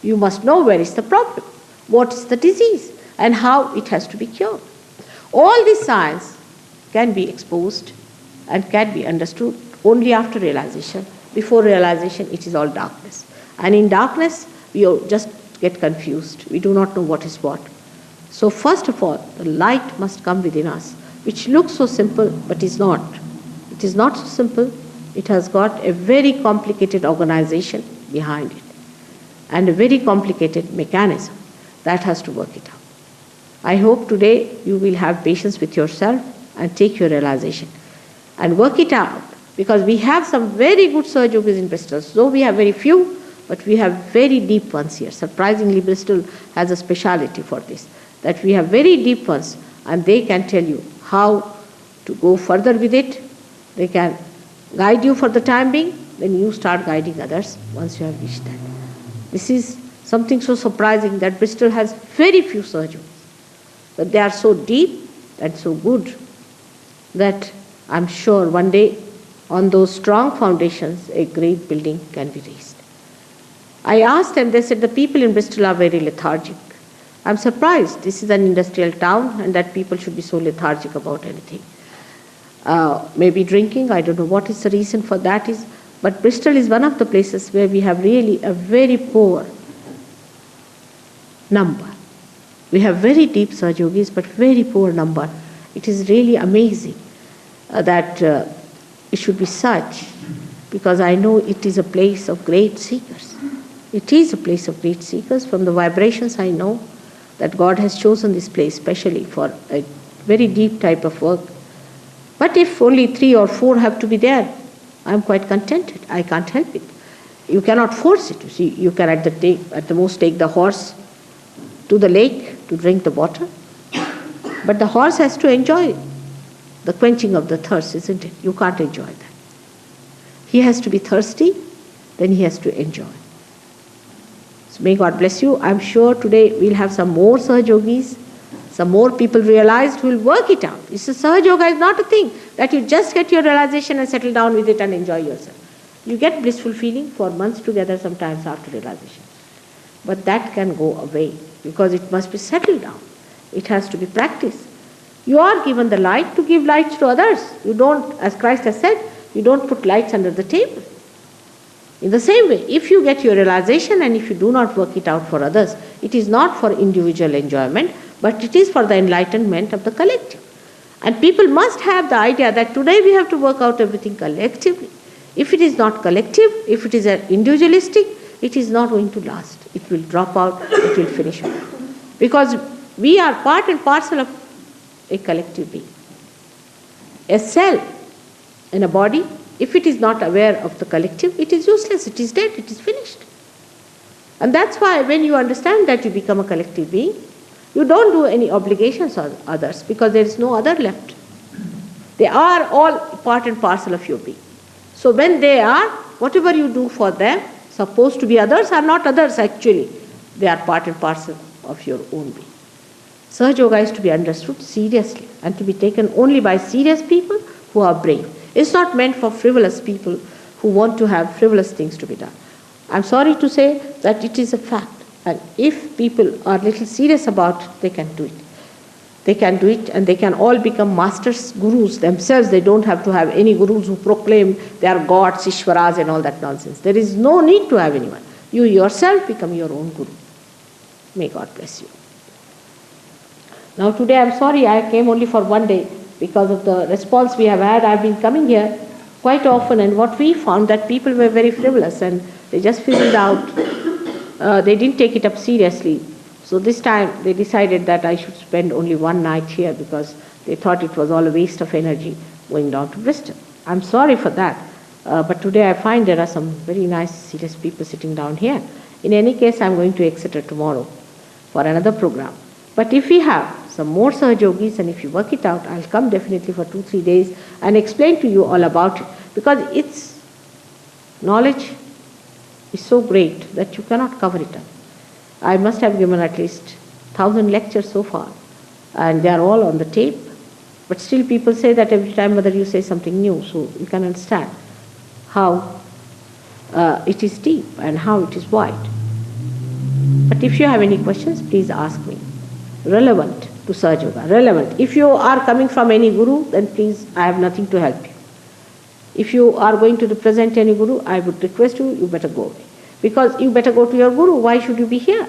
You must know where is the problem, what is the disease, and how it has to be cured. All this science can be exposed and can be understood only after realization. Before realization, it is all darkness. And in darkness, we just get confused. We do not know what is what. So first of all, the light must come within us, which looks so simple, but is not. It is not so simple. It has got a very complicated organization behind it, and a very complicated mechanism that has to work it out. I hope today you will have patience with yourself and take your realization and work it out, because we have some very good Sahaja Yogis in Bristol. So we have very few, but we have very deep ones here. Surprisingly, Bristol has a speciality for this, that we have very deep ones, and they can tell you how to go further with it. They can guide you for the time being, then you start guiding others once you have reached that. This is something so surprising that Bristol has very few Sahaja Yogis. But they are so deep and so good that I'm sure one day on those strong foundations a great building can be raised. I asked them, they said the people in Bristol are very lethargic. I'm surprised. This is an industrial town and that people should be so lethargic about anything. Maybe drinking, I don't know what is the reason for that is, but Bristol is one of the places where we have really a very poor number. We have very deep Sahaja Yogis, but very poor number. It is really amazing that it should be such, because I know it is a place of great seekers. It is a place of great seekers. From the vibrations I know that God has chosen this place specially for a very deep type of work. But if only 3 or 4 have to be there, I am quite contented. I can't help it. You cannot force it. You see, you can at the most take the horse to the lake to drink the water. But the horse has to enjoy the quenching of the thirst, isn't it? You can't enjoy that. He has to be thirsty, then he has to enjoy. So may God bless you. I'm sure today we'll have some more Sahaja Yogis, some more people realized who will work it out. This Sahaja Yoga is not a thing that you just get your realization and settle down with it and enjoy yourself. You get blissful feeling for months together sometimes after realization. But that can go away because it must be settled down. It has to be practiced. You are given the light to give lights to others. You don't, as Christ has said, you don't put lights under the table. In the same way, if you get your realization and if you do not work it out for others, it is not for individual enjoyment, but it is for the enlightenment of the collective. And people must have the idea that today we have to work out everything collectively. If it is not collective, if it is individualistic, it is not going to last. It will drop out, it will finish off. Because we are part and parcel of a collective being. A cell in a body, if it is not aware of the collective, it is useless, it is dead, it is finished. And that's why when you understand that you become a collective being, you don't do any obligations on others because there is no other left. They are all part and parcel of your being. So when they are, whatever you do for them, supposed to be others are not others actually. They are part and parcel of your own being. Sahaja Yoga is to be understood seriously and to be taken only by serious people who are brave. It's not meant for frivolous people who want to have frivolous things to be done. I'm sorry to say that it is a fact. And if people are little serious about it, they can do it. They can do it and they can all become masters, gurus themselves. They don't have to have any gurus who proclaim they are gods, Ishwaras and all that nonsense. There is no need to have anyone. You yourself become your own guru. May God bless you. Now today I'm sorry I came only for one day because of the response we have had. I've been coming here quite often and what we found that people were very frivolous and they just fizzled out. They didn't take it up seriously. So this time they decided that I should spend only one night here because they thought it was all a waste of energy going down to Bristol. I'm sorry for that. But today I find there are some very nice, serious people sitting down here. In any case, I'm going to Exeter tomorrow for another program. But if we have some more Sahaja Yogis and if you work it out, I'll come definitely for 2-3 days and explain to you all about it. Because its knowledge is so great that you cannot cover it up. I must have given at least 1,000 lectures so far and they are all on the tape. But still people say that every time whether you say something new, so you can understand how it is deep and how it is wide. But if you have any questions, please ask me. Relevant to Sahaja Yoga, relevant. If you are coming from any guru, then please, I have nothing to help you. If you are going to represent any guru, I would request you, you better go away. Because you better go to your guru. Why should you be here?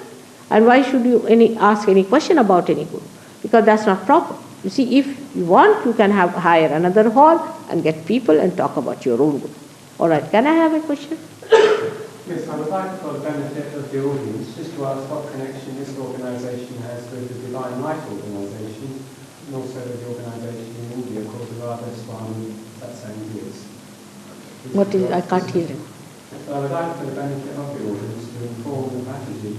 And why should you ask any question about any guru? Because that's not proper. You see, if you want, you can hire another hall and get people and talk about your own guru. All right, can I have a question? Yes, I would like, for the benefit of the audience, just to ask what connection this organisation has with the Divine Life organisation and also with the organisation in India called the Radha Swami Satsang. What is, I can't hear you. So I would like, for the benefit of the audience, to inform the Mataji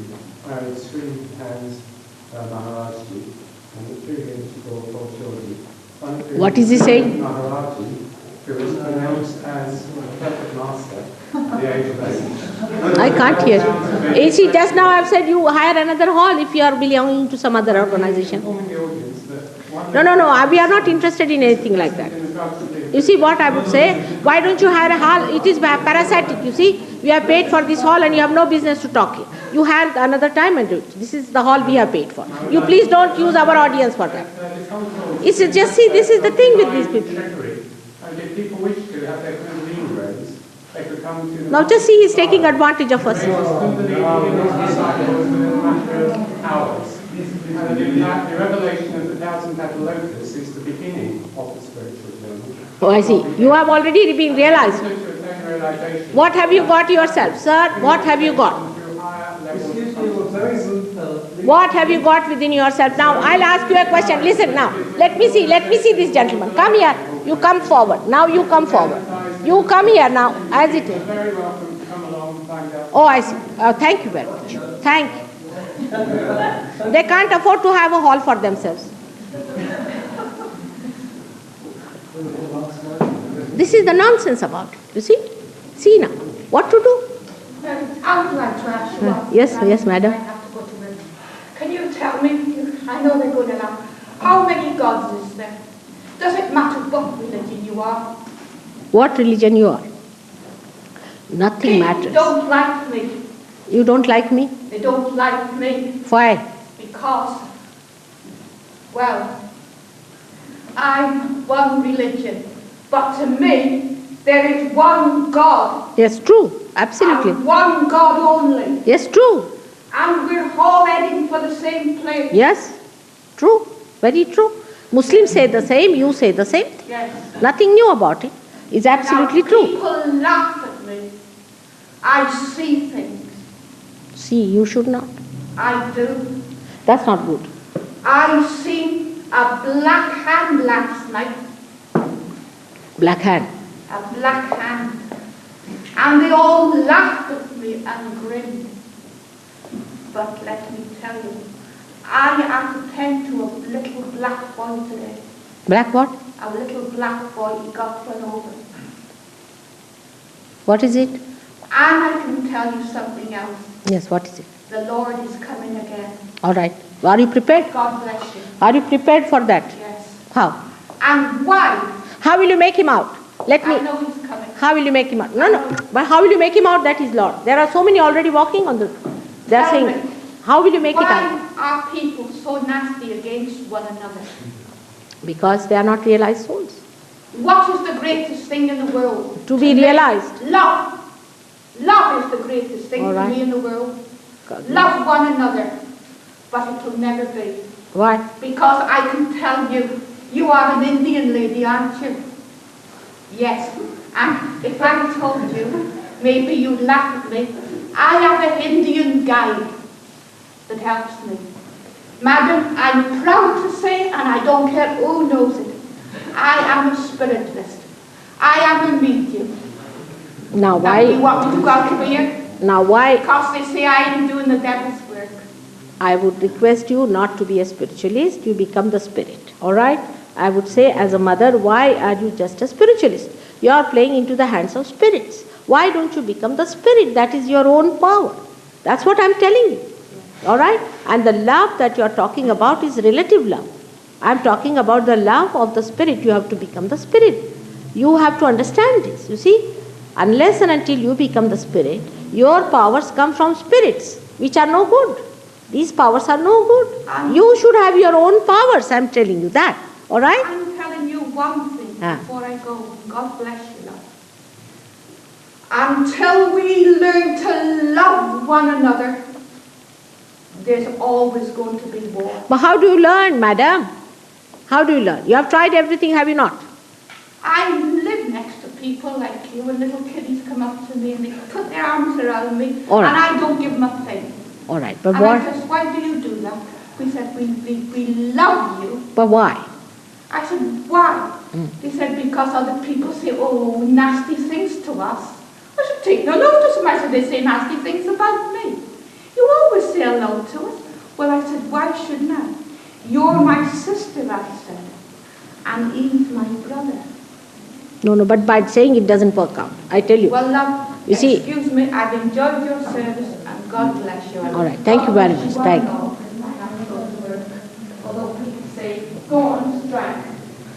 where it's Shri Maharajji and the three names for children. What is he saying? Maharajji, who was pronounced as perfect master at the age of 8. I can't hear you. You see, just now I've said you hire another hall if you are belonging to some other organization. Informing the audience No, we are not interested in anything like that. You see what I would say? Why don't you hire a hall? It is parasitic, you see. We have paid for this hall and you have no business to talk here. You hire another time and do it. This is the hall we have paid for. You please don't use our audience for that. It's just, see, this is the thing with these people. And if people wish to have their Kundalini raised, they could come to the... Now just see, he's taking advantage of us. Hours. And the revelation of the thousand petal lotus is the beginning of the spiritual journey. Oh, I see. You have already been realized. What have you got yourself, sir? What have you got? What have you got within yourself? Now, I'll ask you a question. Listen now. Let me see this gentleman. Come here. You come forward. Now you come forward. You come here now, as it is. Oh, I see. Thank you very much. Thank you. They can't afford to have a hall for themselves. This is the nonsense about it. You see? See now. What to do? I would like to ask you one. Yes, madam. I have to go to work. Can you tell me, I know they're good enough, how many gods is there? Does it matter what religion you are? What religion you are? Nothing matters. They don't like me. You don't like me? They don't like me. Why? Because, well, I'm one religion. But to me, there is one God. Yes, true. Absolutely. And one God only. Yes, true. And we're all heading for the same place. Yes, true. Very true. Muslims say the same, you say the same thing. Yes. Nothing new about it. It's absolutely now, true. People laugh at me. I see things. See, you should not. I do. That's not good. I seen a black hand last night. Black hand. A black hand. And they all laughed at me and grinned. But let me tell you, I have to tend to a little black boy today. Black what? A little black boy, he got run over. What is it? And I can tell you something else. Yes, what is it? The Lord is coming again. All right. Are you prepared? God bless you. Are you prepared for that? Yes. How? And why? How will you make him out? Let me. I know he's coming. How will you make him out? No. But how will you make him out that he's Lord? There are so many already walking on the... They are Tell saying, me, how will you make it out? why are people so nasty against one another? Because they are not realized souls. What is the greatest thing in the world? To be realized. Love. Love is the greatest thing All to right. me in the world. God. Love one another. But it will never be. Why? Because I can tell you, you are an Indian lady, aren't you? Yes. And if I told you, maybe you'd laugh at me. I have an Indian guide that helps me. Madam, I'm proud to say, and I don't care who knows it, I am a spiritist. I am a medium. Now Now, why? you want me to go out of here? Now why? Because they say I am doing the devil's work. I would request you not to be a spiritualist. You become the spirit. All right? I would say as a mother, why are you just a spiritualist? You are playing into the hands of spirits. Why don't you become the spirit? That is your own power. That's what I'm telling you. All right? And the love that you are talking about is relative love. I'm talking about the love of the spirit. You have to become the spirit. You have to understand this. You see? Unless and until you become the spirit, your powers come from spirits, which are no good. These powers are no good. You should have your own powers. I'm telling you that. All right? I'm telling you one thing before I go. God bless you, love. Until we learn to love one another, there's always going to be war. But how do you learn, madam? How do you learn? You have tried everything, have you not? I live next to people like you, and little kiddies come up to me and they put their arms around me, All right. and I don't give them a thing. All right, but And what? I said, why do you do that? We said, we love you. But why? I said, why? They said, because other people say, oh, nasty things to us. I said, take no notice of them. I said, they say nasty things about me. You always say hello to us. Well, I said, why shouldn't I? You're my sister, I said, and he's my brother. No, but by saying it doesn't work out. I tell you. Well, love, You see- excuse me, I've enjoyed your service, and God bless you. All right, thank you very much. Thank you. Although people say go on strike.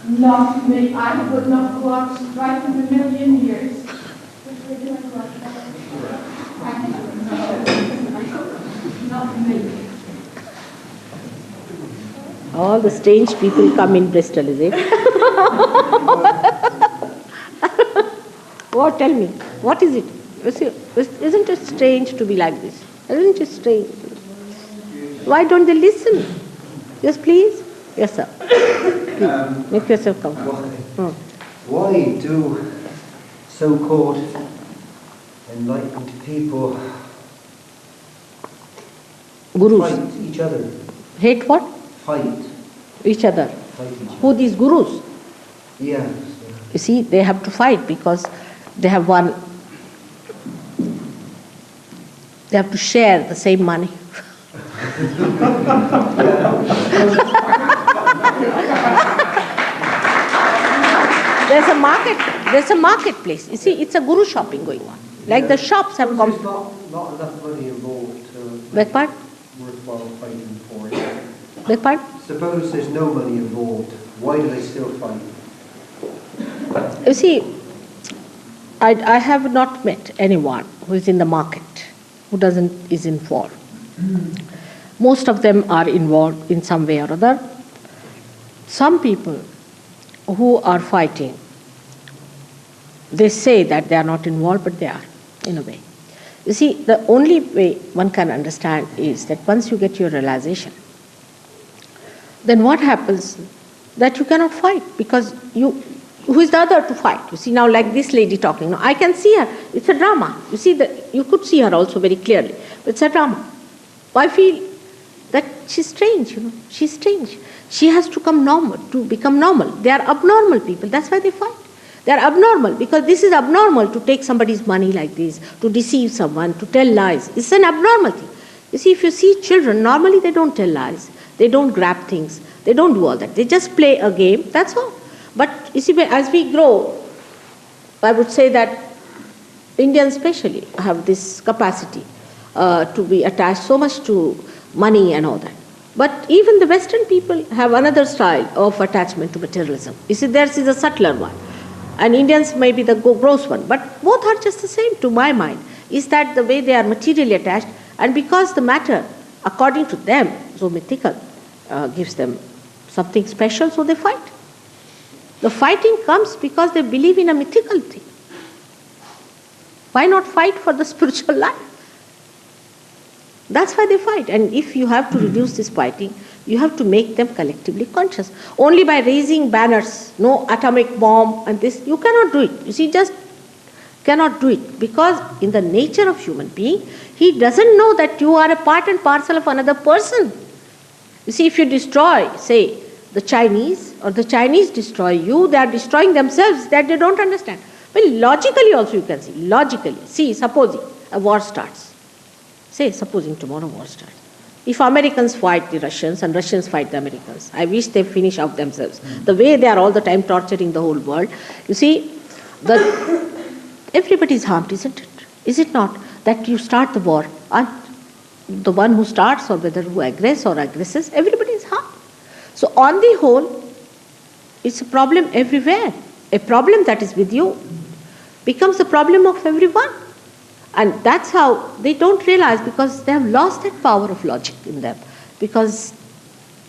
Not me. I would not go on strike in a million years. Not me. All the strange people come in Bristol, is it? What? Tell me. What is it? Isn't it strange to be like this? Isn't it strange? Why don't they listen? Yes, please. Yes, sir. Please. Make yourself comfortable. Why do so-called enlightened people Gurus. fight each other? Hate what? Fight. Each other. Fight each other. Who, these gurus? Yes. You see, they have to fight because they have one. They have to share the same money. There's a marketplace. You see, it's a guru shopping going on. Like the shops have come. There's not enough money involved to Beg pardon? worthwhile fighting for it. Beg pardon? Suppose there's no money involved. Why do they still fight? You see, I have not met anyone who is in the market who is involved. Most of them are involved in some way or other. Some people who are fighting, they say that they are not involved, but they are, in a way. You see, the only way one can understand is that once you get your realization, then what happens? That you cannot fight because who is the other to fight? You see, now like this lady talking, now I can see her. It's a drama. You see, you could see her also very clearly. But it's a drama. I feel that she's strange, She's strange. She has to become normal. They are abnormal people. That's why they fight. They are abnormal because this is abnormal to take somebody's money like this, to deceive someone, to tell lies. It's an abnormal thing. You see, if you see children, normally they don't tell lies. They don't grab things. They don't do all that. They just play a game. That's all. But you see, as we grow, I would say that Indians especially have this capacity to be attached so much to money and all that. But even the Western people have another style of attachment to materialism. You see, theirs is a subtler one. And Indians may be the gross one. But both are just the same to my mind. Is that the way they are materially attached? And because the matter, according to them, so mythical, gives them something special, so they fight. The fighting comes because they believe in a mythical thing. Why not fight for the spiritual life? That's why they fight. And if you have to reduce this fighting, you have to make them collectively conscious. Only by raising banners, no atomic bomb and this, you cannot do it. You see, just cannot do it. Because in the nature of human being, he doesn't know that you are a part and parcel of another person. You see, if you destroy, say, the Chinese, or the Chinese destroy you, they are destroying themselves, that they don't understand. Well, logically also you can see. Logically. See, supposing a war starts. Say, supposing tomorrow war starts. If Americans fight the Russians and Russians fight the Americans, I wish they finish out themselves. The way they are all the time torturing the whole world. You see, everybody is harmed, isn't it? Is it not? That you start the war, and the one who starts or whether who aggress or aggresses, everybody is harmed. So on the whole, it's a problem everywhere. A problem that is with you becomes a problem of everyone. And that's how they don't realize, because they have lost that power of logic in them. Because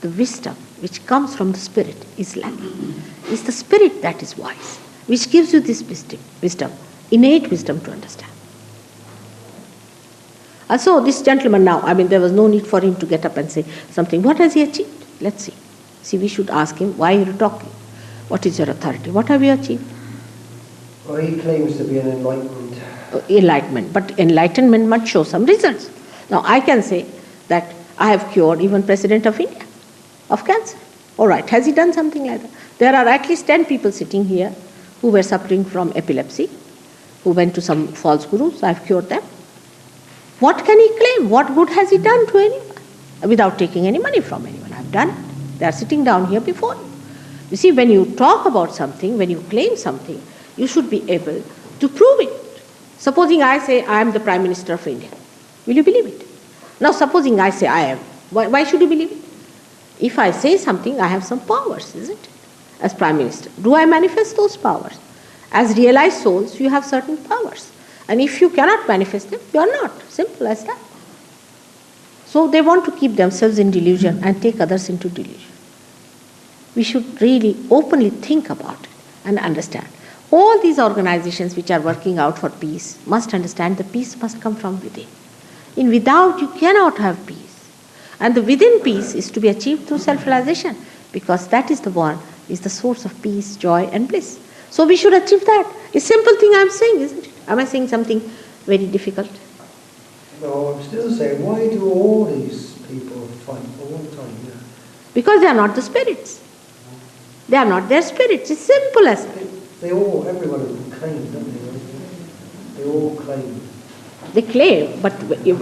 the wisdom which comes from the spirit is lacking. It's the spirit that is wise, which gives you this wisdom, innate wisdom to understand. And so this gentleman now, there was no need for him to get up and say something. What has he achieved? Let's see. See, we should ask him, why are you talking? What is your authority? What have you achieved? Well, he claims to be an enlightened. Enlightenment. But enlightenment must show some results. Now, I can say that I have cured even President of India of cancer. All right, has he done something like that? There are at least 10 people sitting here who were suffering from epilepsy, who went to some false gurus. I have cured them. What can he claim? What good has he done to anyone? Without taking any money from anyone. I have done it. They are sitting down here before you. You see, when you talk about something, when you claim something, you should be able to prove it. Supposing I say I am the Prime Minister of India. Will you believe it? Now supposing I say I am. Why should you believe it? If I say something, I have some powers, isn't it? As Prime Minister. Do I manifest those powers? As realized souls, you have certain powers. And if you cannot manifest them, you are not. Simple as that. So they want to keep themselves in delusion and take others into delusion. We should really openly think about it and understand. All these organizations which are working out for peace must understand the peace must come from within. In without, you cannot have peace. And the within peace is to be achieved through self-realization, because that is the one, is the source of peace, joy and bliss. So we should achieve that. It's a simple thing I'm saying, isn't it? Am I saying something very difficult? No, I'm still saying, why do all these people fight all the time? Yeah. Because they are not the spirits. They are not their spirits. It's simple as that. Every one of them claim, don't they? They all claim. They claim, but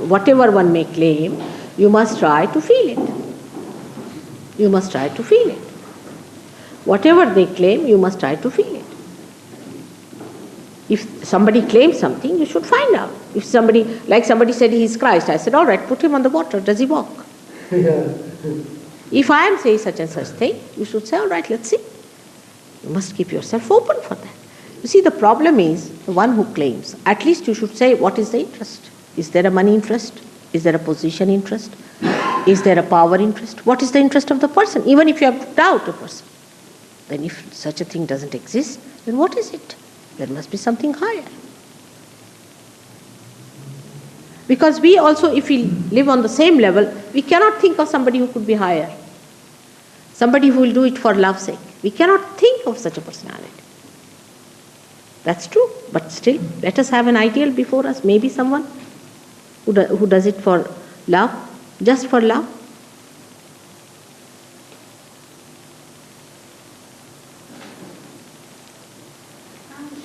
whatever one may claim, you must try to feel it. You must try to feel it. Whatever they claim, you must try to feel it. If somebody claims something, you should find out. If somebody said he is Christ, I said, all right, put him on the water. Does he walk? Yeah. If I am saying such and such thing, you should say, all right, let's see. You must keep yourself open for that. You see, the problem is the one who claims. At least you should say, what is the interest? Is there a money interest? Is there a position interest? Is there a power interest? What is the interest of the person? Even if you have to doubt a person. Then if such a thing doesn't exist, then what is it? There must be something higher. Because we also, if we live on the same level, we cannot think of somebody who could be higher. Somebody who will do it for love's sake. We cannot think of such a personality. That's true, but still, let us have an ideal before us. Maybe someone who does it for love, just for love.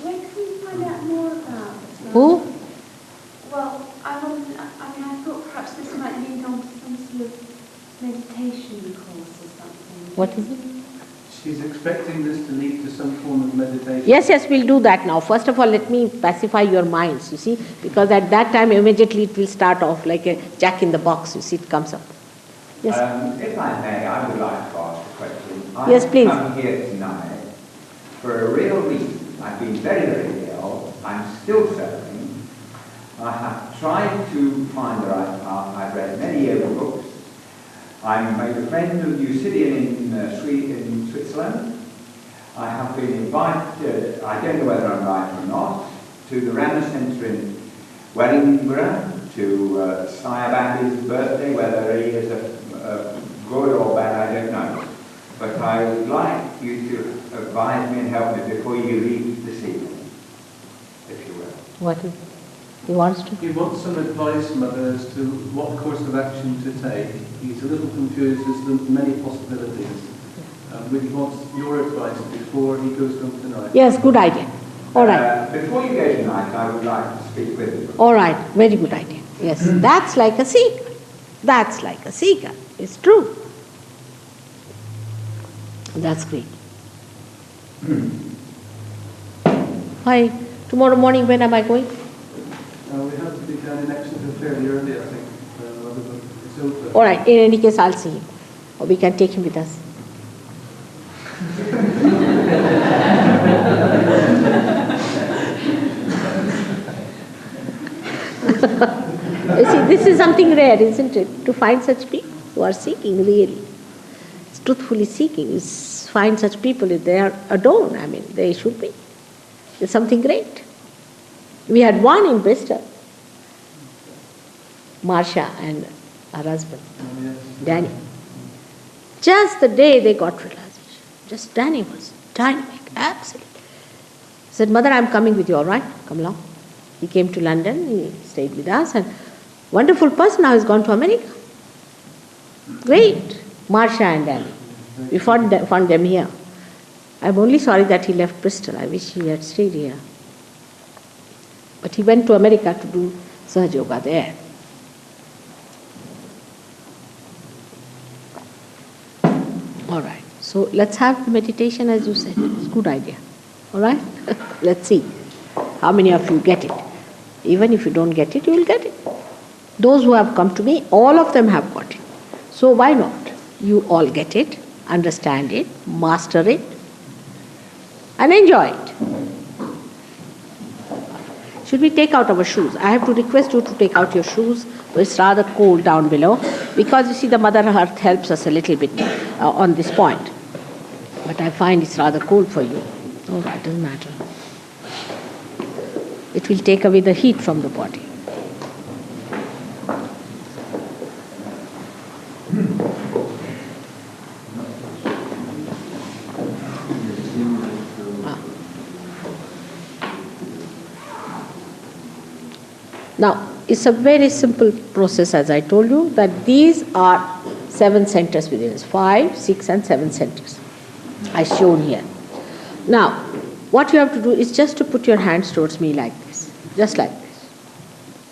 Where can we find out more about it? Who? Well, I thought perhaps this might lead on to some sort of meditation course or something. What is it? She's expecting this to lead to some form of meditation. Yes, we'll do that now. First of all, let me pacify your minds, you see, because at that time immediately it will start off like a jack in the box, you see, it comes up. Yes. If I may, I would like to ask a question. Yes, please. I've come here tonight for a real reason. I've been very, very ill. I'm still suffering. I have tried to find the right path. I've read many yoga books. I'm a friend of Eucidian in Switzerland. I have been invited, I don't know whether I'm right or not, to the Rama Centre in Wellingborough, to Sayabadi's birthday, whether he is a good or bad, I don't know. But I would like you to advise me and help me before you leave this evening, if you will. What is it? He wants to? He wants some advice, Mother, as to what course of action to take. He's a little confused as to many possibilities. But he wants your advice before he goes home tonight. Yes, good idea. All right. Before you go tonight, I would like to speak with you. All right, very good idea. Yes, that's like a seeker. That's like a seeker. It's true. That's great. Why, tomorrow morning, when am I going? We have to be down in Exeter fairly early, I think. It's open. All right, in any case, I'll see him. Or we can take him with us. You see, this is something rare, isn't it? To find such people who are seeking really. It's truthfully seeking. You find such people, if they are adorned, I mean, they should be. It's something great. We had one in Bristol, Marsha and her husband, Danny. Just the day they got realization, just Danny was dynamic, absolutely. He said, Mother, I'm coming with you, all right? Come along. He came to London, he stayed with us, and wonderful person, now he's gone to America. Great, Marsha and Danny. We found them here. I'm only sorry that he left Bristol. I wish he had stayed here. But he went to America to do Sahaja Yoga there. All right. So let's have meditation as you said. It's a good idea. All right? Let's see how many of you get it. Even if you don't get it, you will get it. Those who have come to me, all of them have got it. So why not? you all get it, understand it, master it, and enjoy it. Should we take out our shoes? I have to request you to take out your shoes. It's rather cold down below because you see the Mother Earth helps us a little bit on this point. But I find it's rather cold for you. All right, doesn't matter. It will take away the heat from the body. Now, it's a very simple process, as I told you, that these are 7 centers within us, 5, 6 and 7 centers, as shown here. Now, what you have to do is just to put your hands towards me like this, just like this.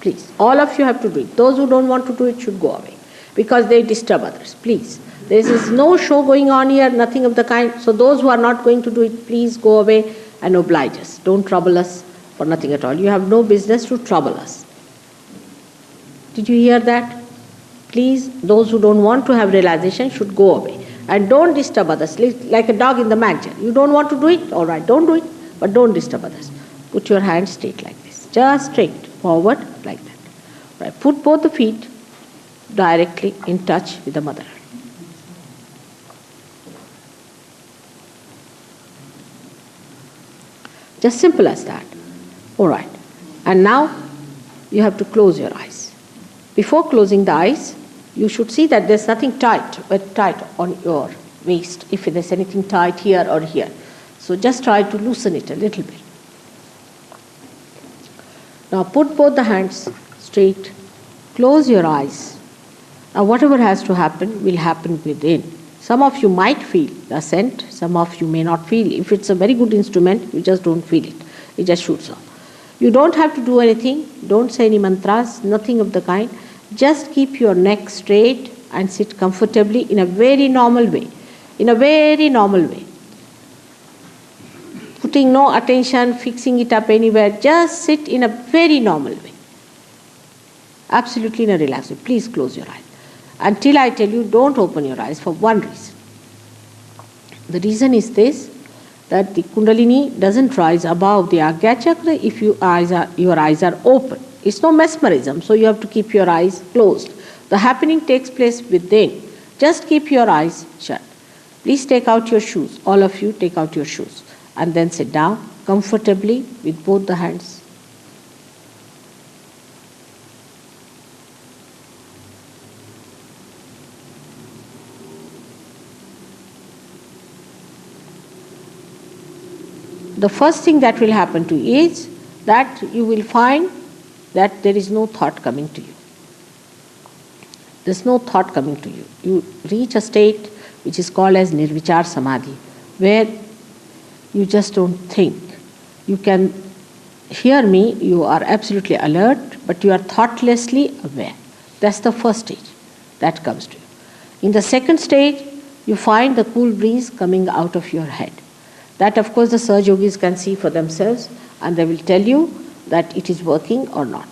Please, all of you have to do it. Those who don't want to do it should go away, because they disturb others. Please, there is no show going on here, nothing of the kind. So those who are not going to do it, please go away and oblige us. Don't trouble us for nothing at all. You have no business to trouble us. Did you hear that? Please, those who don't want to have realization should go away. And don't disturb others, like a dog in the manger. You don't want to do it? All right, don't do it, but don't disturb others. Put your hands straight like this, just straight, forward, like that. Right. Put both the feet directly in touch with the Mother Earth. Just simple as that. All right. And now you have to close your eyes. Before closing the eyes, you should see that there's nothing tight on your waist, if there's anything tight here or here. So just try to loosen it a little bit. Now put both the hands straight, close your eyes. Now whatever has to happen will happen within. Some of you might feel the scent, some of you may not feel. If it's a very good instrument, you just don't feel it. It just shoots off. You don't have to do anything, don't say any mantras, nothing of the kind. Just keep your neck straight and sit comfortably in a very normal way. In a very normal way. Putting no attention, fixing it up anywhere, just sit in a very normal way. Absolutely in a relaxed way. Please close your eyes. Until I tell you, don't open your eyes for one reason. The reason is this, that the Kundalini doesn't rise above the Agya Chakra if your eyes are open. It's no mesmerism, so you have to keep your eyes closed. The happening takes place within. Just keep your eyes shut. Please take out your shoes. All of you take out your shoes. And then sit down comfortably with both the hands. The first thing that will happen to you is that you will find that there is no thought coming to you. There's no thought coming to you. You reach a state which is called as Nirvichar Samadhi, where you just don't think. You can hear me, you are absolutely alert, but you are thoughtlessly aware. That's the first stage that comes to you. In the second stage, you find the cool breeze coming out of your head. That, of course, the Sahaja Yogis can see for themselves, and they will tell you that it is working or not.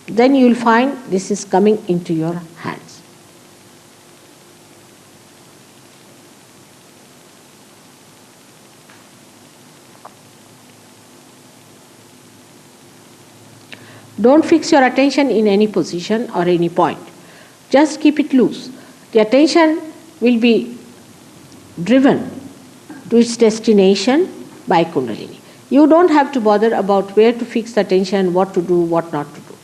Then you will find this is coming into your hands. Don't fix your attention in any position or any point. Just keep it loose. The attention will be driven to its destination by Kundalini. You don't have to bother about where to fix the attention, what to do, what not to do.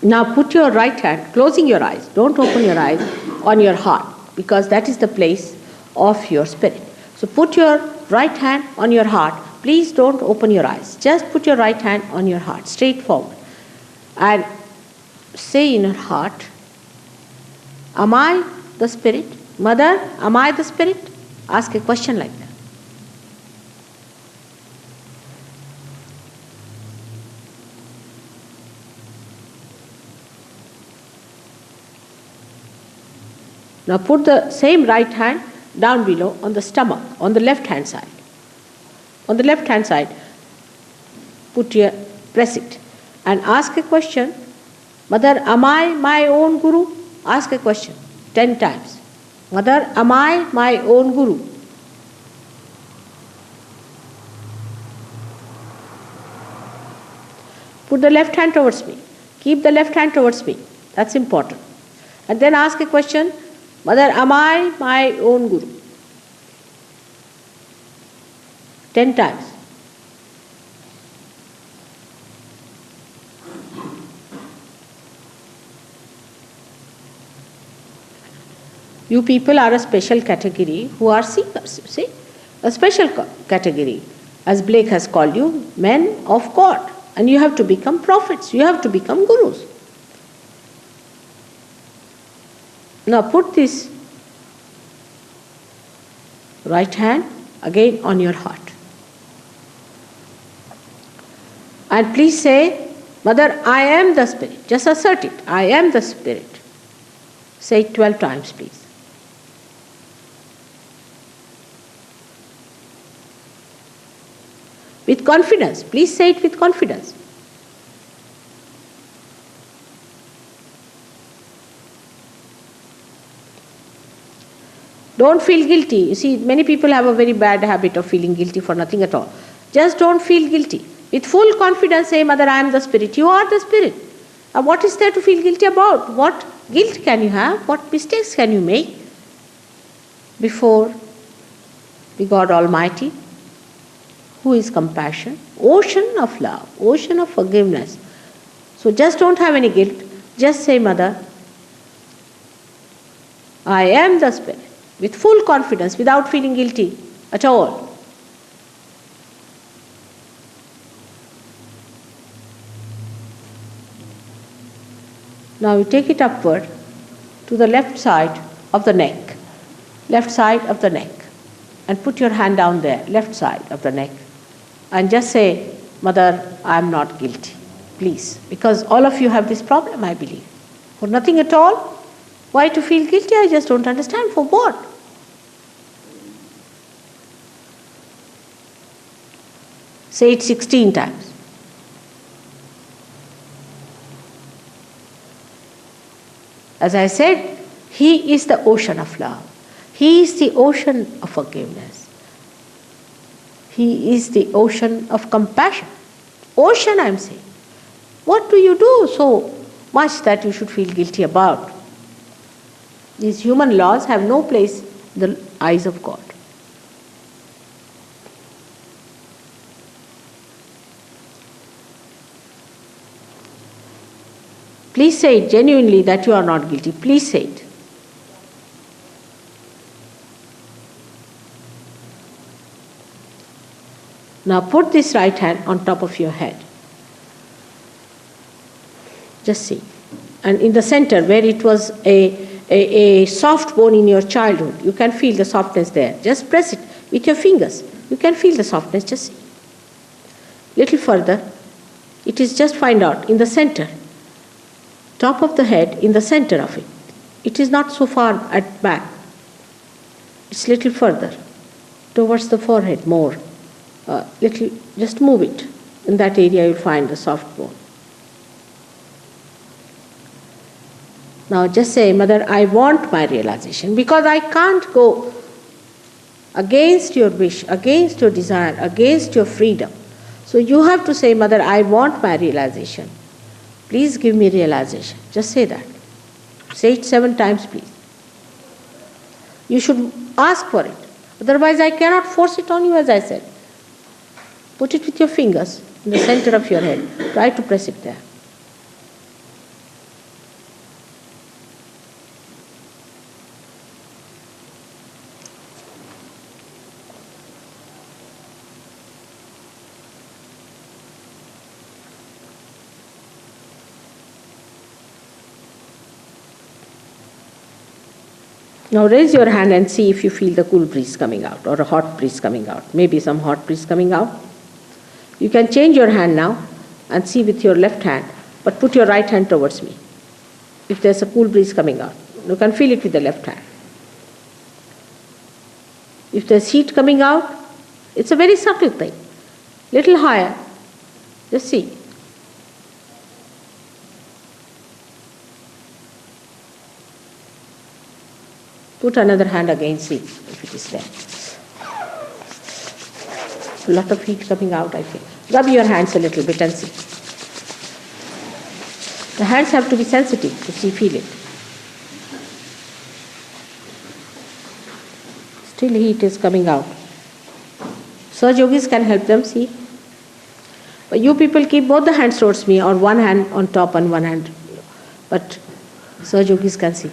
Now put your right hand, closing your eyes, don't open your eyes, on your heart, because that is the place of your spirit. So put your right hand on your heart. Please don't open your eyes. Just put your right hand on your heart, straight forward. And say in your heart, am I the spirit? Mother, am I the spirit? Ask a question like that. Now put the same right hand down below on the stomach, on the left hand side. On the left hand side, press it and ask a question. Mother, am I my own guru? Ask a question 10 times. Mother, am I my own guru? Put the left hand towards me. Keep the left hand towards me. That's important. And then ask a question. Mother, am I my own guru? 10 times. You people are a special category who are seekers, you see? A special category, as Blake has called you, men of God. And you have to become prophets, you have to become gurus. Now put this right hand again on your heart. And please say, Mother, I am the spirit. Just assert it. I am the spirit. Say it 12 times, please. With confidence. Please say it with confidence. Don't feel guilty. You see, many people have a very bad habit of feeling guilty for nothing at all. Just don't feel guilty. With full confidence say, Mother, I am the spirit. You are the spirit. What is there to feel guilty about? What guilt can you have? What mistakes can you make before the God Almighty, who is compassion, ocean of love, ocean of forgiveness. So just don't have any guilt. Just say, Mother, I am the spirit. With full confidence, without feeling guilty at all. Now you take it upward to the left side of the neck. Left side of the neck. And put your hand down there, left side of the neck. And just say, Mother, I am not guilty. Please. Because all of you have this problem, I believe. For nothing at all. Why to feel guilty? I just don't understand. For what? Say it 16 times. As I said, He is the ocean of love. He is the ocean of forgiveness. He is the ocean of compassion. Ocean, I am saying. What do you do so much that you should feel guilty about? These human laws have no place in the eyes of God. Please say it genuinely that you are not guilty. Please say it. Now put this right hand on top of your head. Just see. And in the center where it was a soft bone in your childhood, you can feel the softness there. Just press it with your fingers. You can feel the softness. Just see. Little further. It is just find out in the center. Top of the head, in the center of it. It is not so far at back. It's little further. Towards the forehead more. Little, just move it. In that area you'll find the soft bone. Now just say, Mother, I want my realization because I can't go against your wish, against your desire, against your freedom. So you have to say, Mother, I want my realization. Please give me realization. Just say that. Say it 7 times, please. You should ask for it. Otherwise, I cannot force it on you, as I said. Put it with your fingers in the center of your head. Try to press it there. Now raise your hand and see if you feel the cool breeze coming out or a hot breeze coming out. Maybe some hot breeze coming out. You can change your hand now and see with your left hand, but put your right hand towards me. If there's a cool breeze coming out, you can feel it with the left hand. If there's heat coming out, it's a very subtle thing. Little higher. Just see. Put another hand again, see if it is there. A lot of heat coming out, I feel. Rub your hands a little bit and see. The hands have to be sensitive to see, feel it. Still heat is coming out. Sahaja Yogis can help them, see. But you people keep both the hands towards me, or one hand on top and one hand. But Sahaja Yogis can see.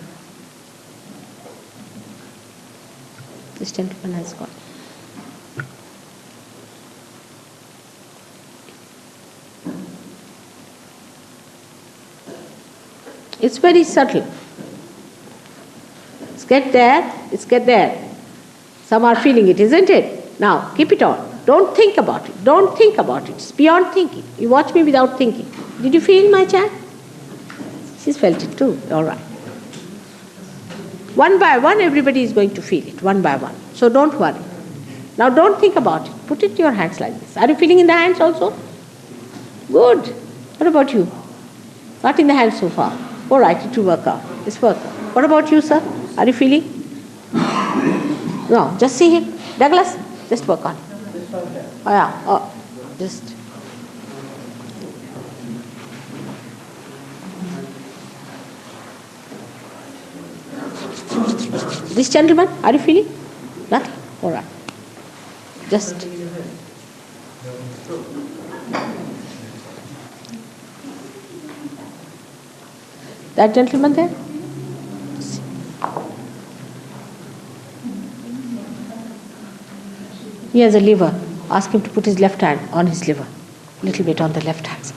This gentleman has gone. It's very subtle. It's get there, it's get there. Some are feeling it, isn't it? Now, keep it on. Don't think about it. Don't think about it. It's beyond thinking. You watch me without thinking. Did you feel my chat? She's felt it too. All right. One by one, everybody is going to feel it, one by one. So don't worry. Now don't think about it. Put it in your hands like this. Are you feeling in the hands also? Good. What about you? Not in the hands so far. All right, it will work out. It's work out. What about you, sir? Are you feeling? No, just see him. Douglas, just work on it. Oh, yeah. Oh, just. This gentleman, are you feeling? Nothing? All right. Just. That gentleman there? He has a liver. Ask him to put his left hand on his liver. A little bit on the left hand side.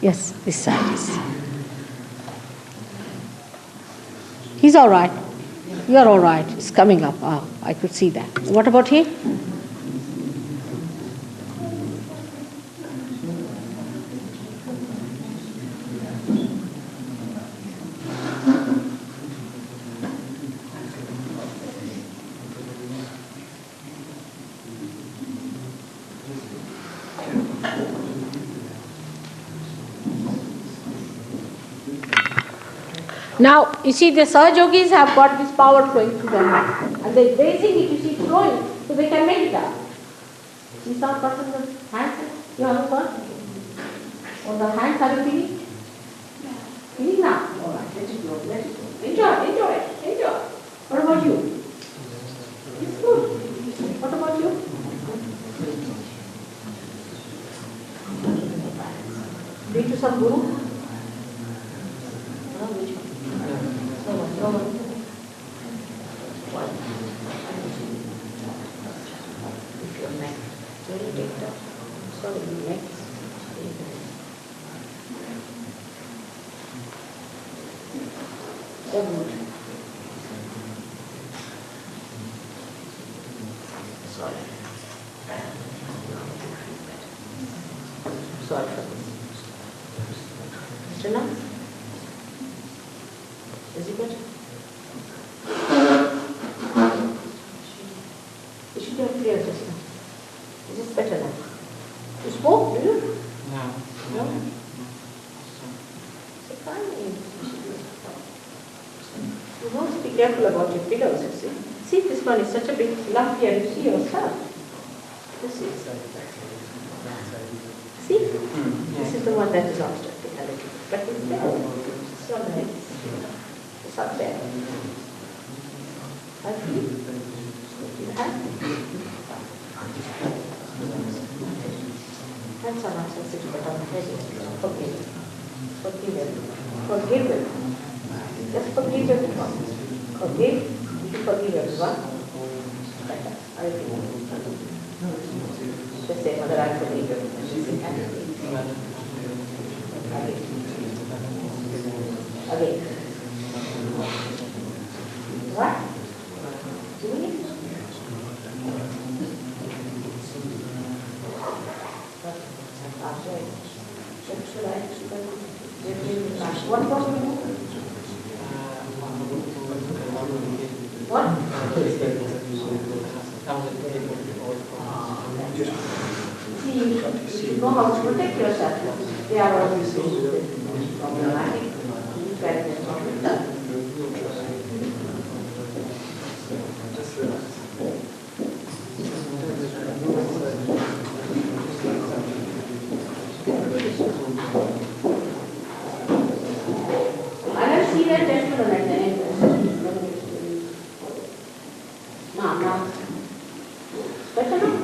Yes, this side is. He's all right. You're all right. It's coming up. Ah, I could see that. What about him? Now, you see, the Sahaja Yogis have got this power flowing through their mind. And they're raising it, you see, flowing, so they can make it up. See some person with hands? You have a one? Or the hands, are you feeling? Yeah. Feeling now? All right, let it go, let it go. Enjoy it, enjoy. What about you? It's good. What about you? Been to some guru? Sorry for this. Enough? Is it better? You should have clear just now. Is it better now? You spoke, do you? No. No? So fine. You must be careful about your pillows, you see. See, this one is such a big lump here, you see yourself. This is. See? This is the one that is obstructing a little bit. But it's there. It's not there. It's up there. I feel. You have. Hands are not sensitive, but on the head. Forgive it. Forgive it. Forgive it. Just forgive everyone. Forgive. You forgive everyone. I feel. Just say, Mother, I forgive you. Again. Right? What? What? See, you should know how to protect yourself. They are always problematic. I have seen a gentleman like that. No. Better now?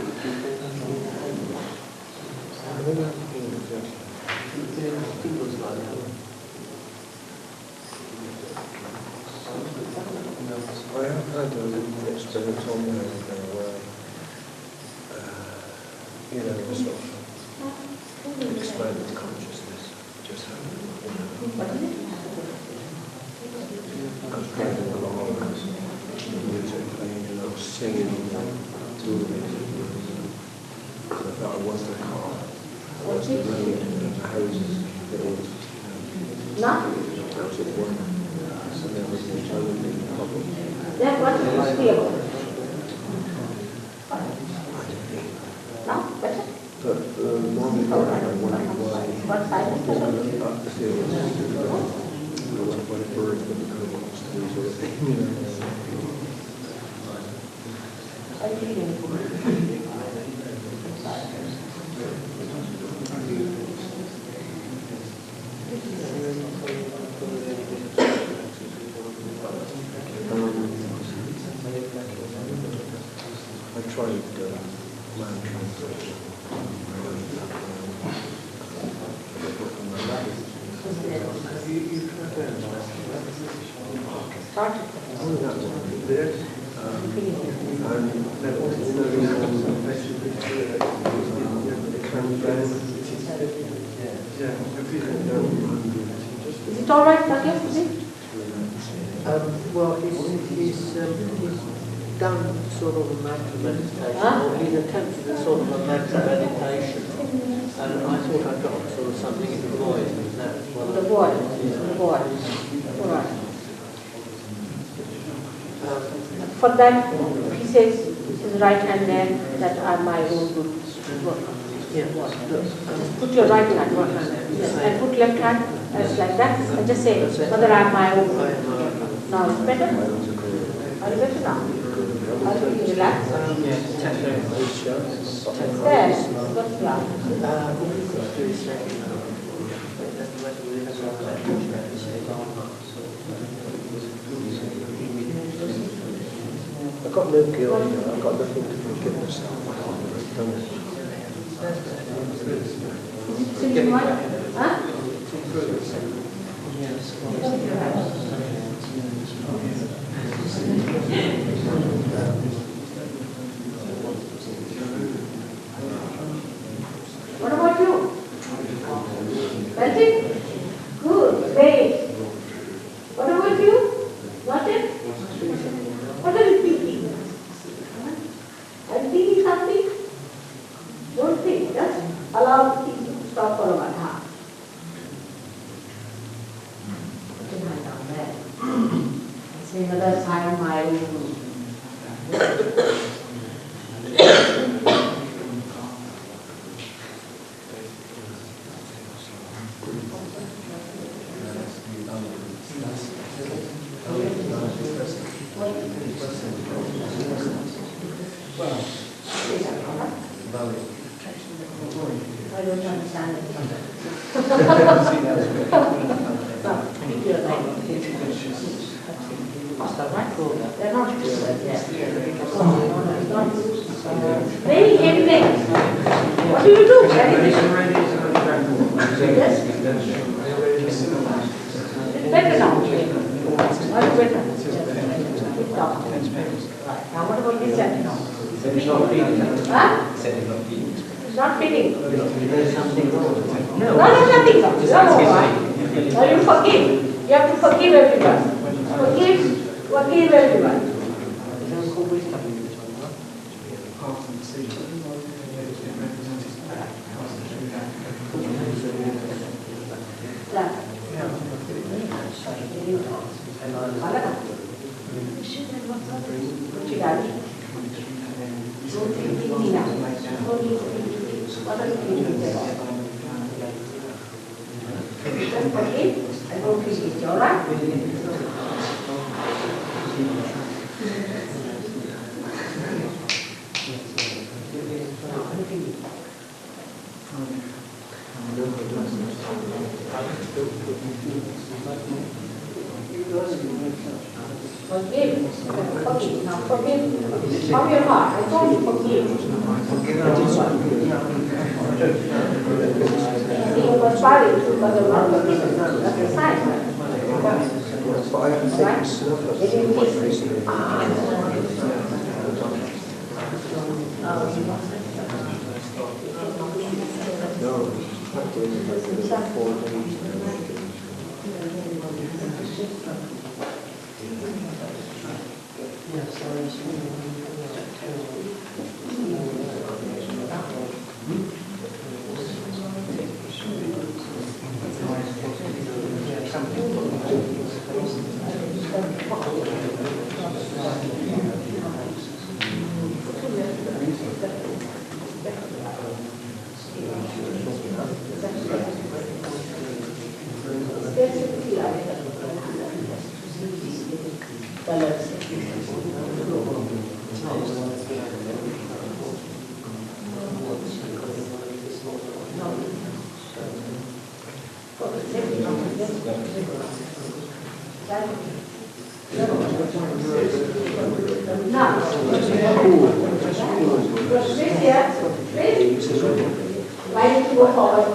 I have had an experience on there where, sort of expanded consciousness just happened. I was driving along and music playing and I was singing to it. I thought I was the car. I was the road and the houses. No? I was at work. So there was no challenging problem. Then what do you feel? No? Better? But normally I wondered why What side is the feelings when it birds would become monsters or I'm feeling I tried land translation. Is it all right, Douglas? Is it? Well, he's done sort of a mantra meditation, or he's attempted a sort of a mantra meditation, and I thought I got sort of something in the void. The boy. All right. For that, he says, his right hand there, that are my own good work. Yeah. Just put your right hand, and put left hand as like that, and just say, Mother, I am my own good. Now it's better? Are you better now? Are you feeling relaxed? Yes. There, what's that? I've got no guilt, I've got nothing to forgive myself. I've done it. Sitting right? Huh? What about you? Felt it? Good, great. What about you? Got it? What are you thinking? Are you thinking something? Don't think, just allow the thinking to stop for a while. Put your hand down there. And say, Mother, I am my own guru. I don't understand it. They're not very heavy things. What do you do? Yes? It's better now. Much better. Right. Now what about this end now? It's not feeling. Huh? It's not feeling. There's something wrong. No, there's nothing wrong. No. Now you forgive. You have to forgive everyone. Forgive everyone. Just forgive and don't feel it, all right? Forgive. Forgive. Now forgive. From your heart. I told you forgive. You were sorry but the wrong forgiveness. That's a sign. But I haven't taken snuff off my face. No, I'm doing it like 4 days. Why don't you go forward?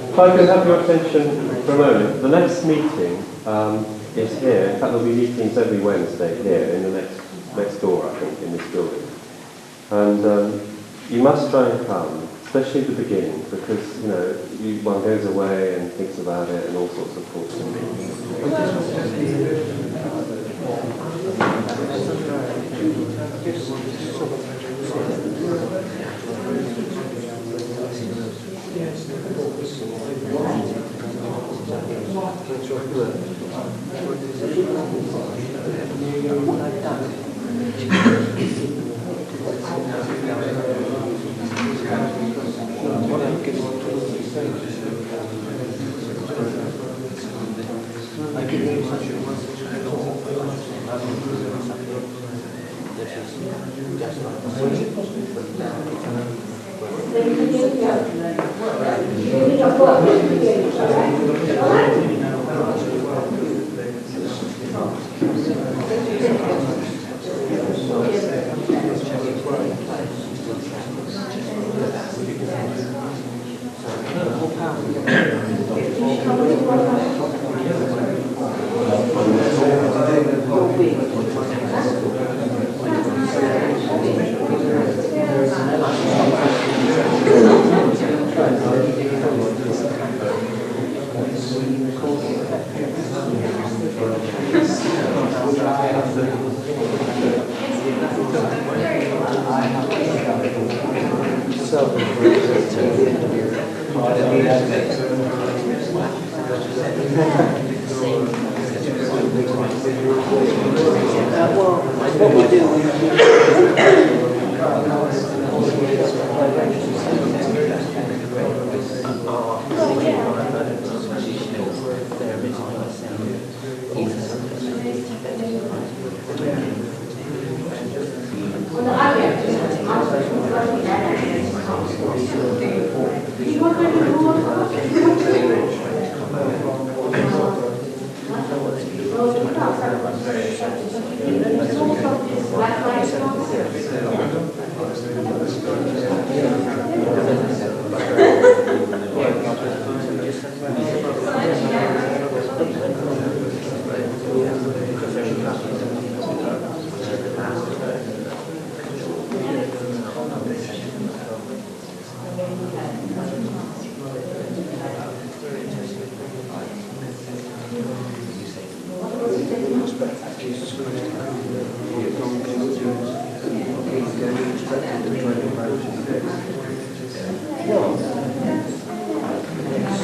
If I can have your attention for a moment, the next meeting is here. In fact, there'll be meetings every Wednesday here in the next door, I think, in this building. And you must try and come, especially at the beginning, because, you know, one goes away and thinks about it and all sorts of thoughts and meetings.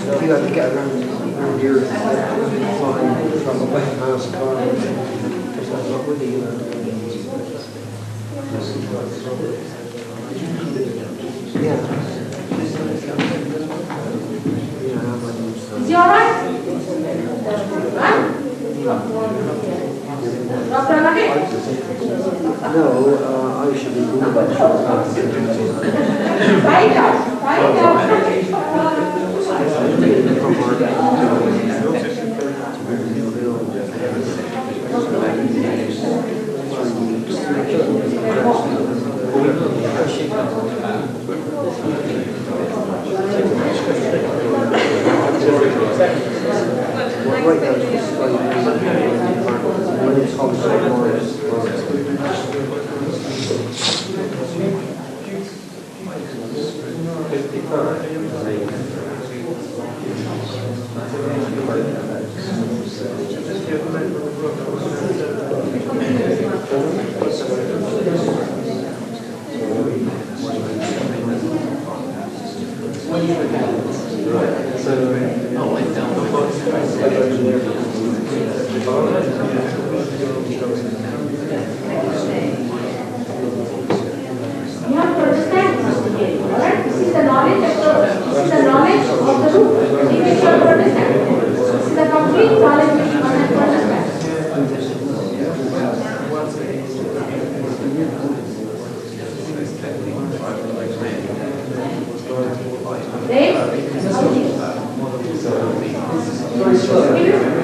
If you have to get around here and find from the West House car, because that's not with you. Yeah. Is he alright? Dr. Nugget? No, I should be doing that. Find out. Find out. Right now, it's when it's hot, You have to understand this again, alright? This is the knowledge of the root. It is you have to understand. This is the complete knowledge which one has to understand.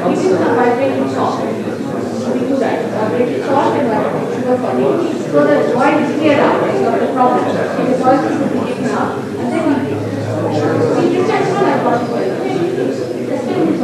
It is a vibrating salt. We do that. Vibrating salt and vibrating sugar for so that void is cleared out. It's not a problem. It is all taken out. And then we do that one I got for you. Let's take this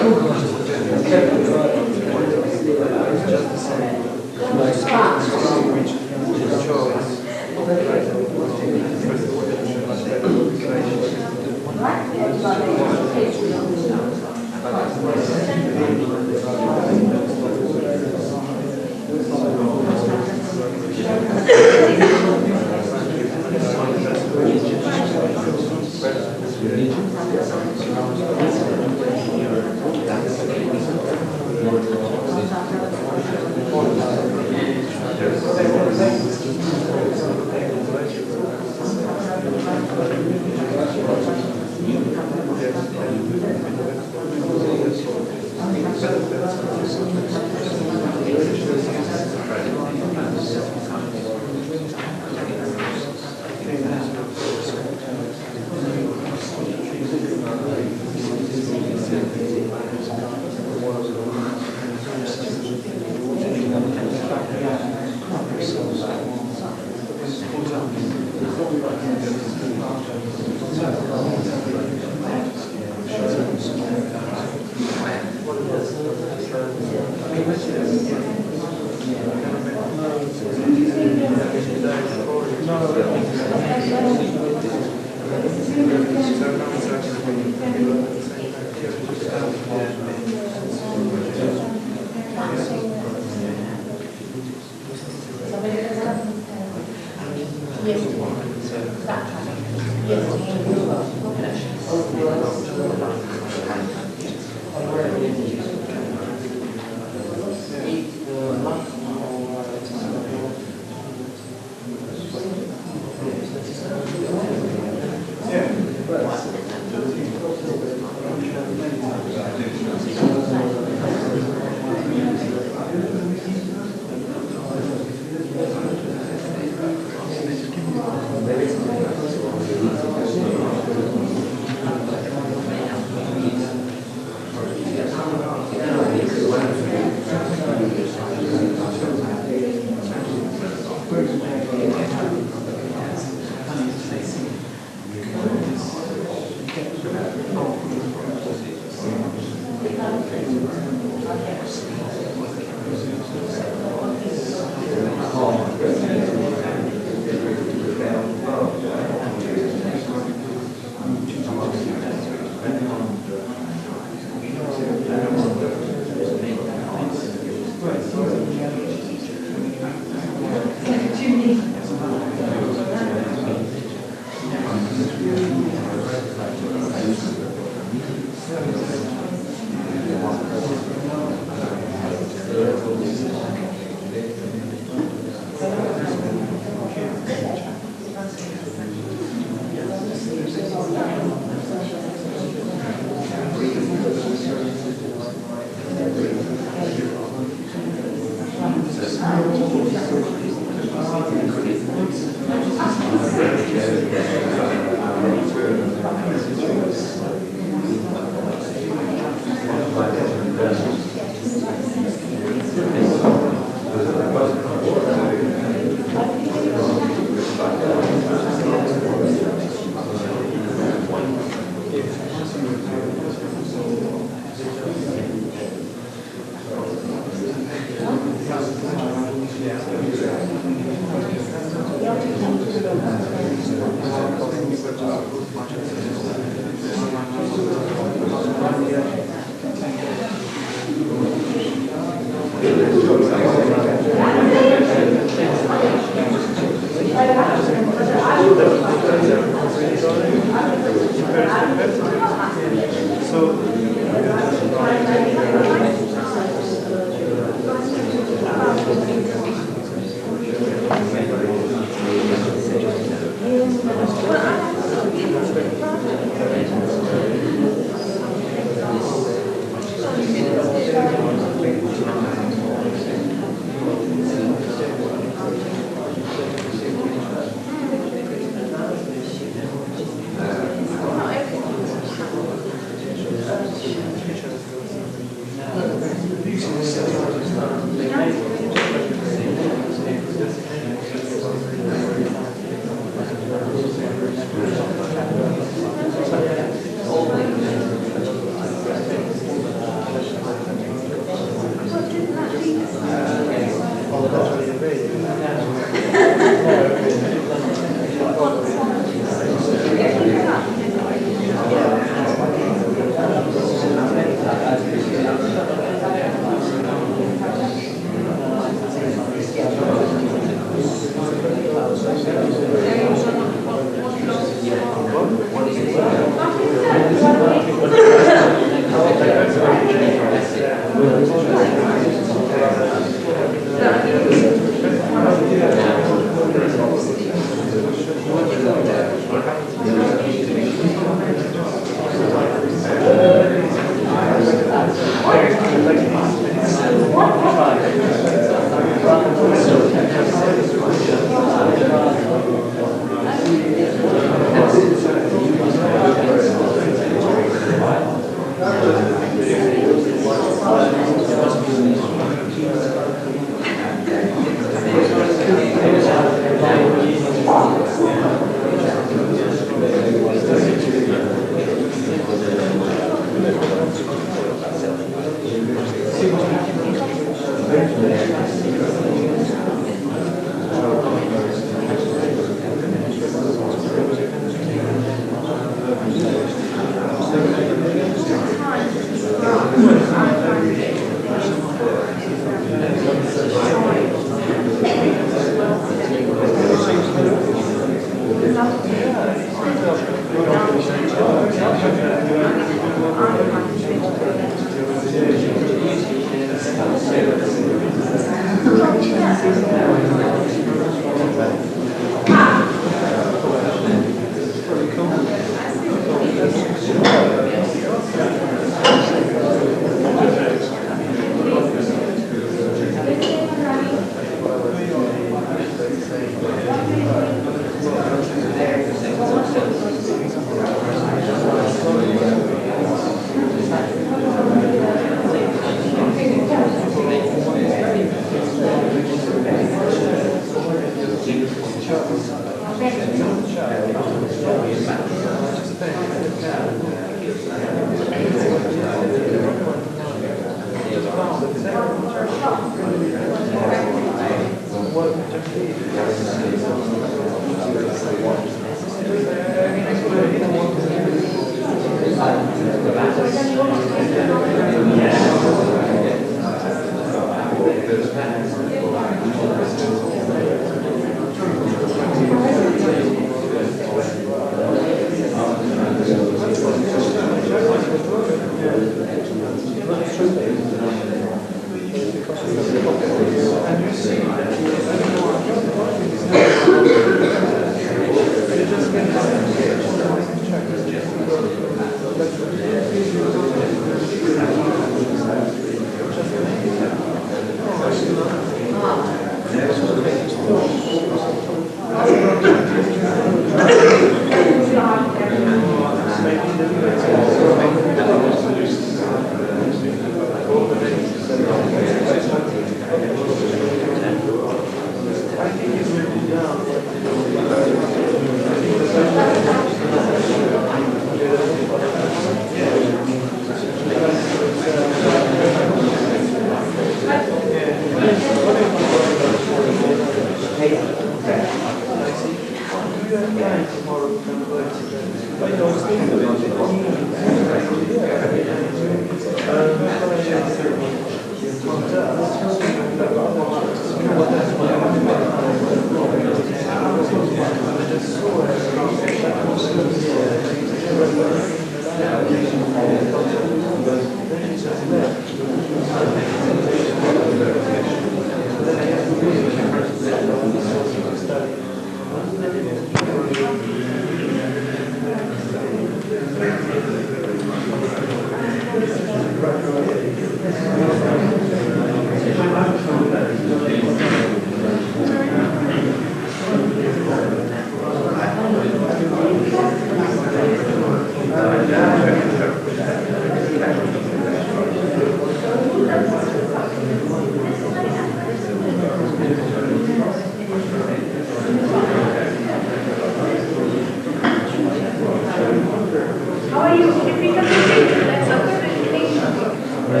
What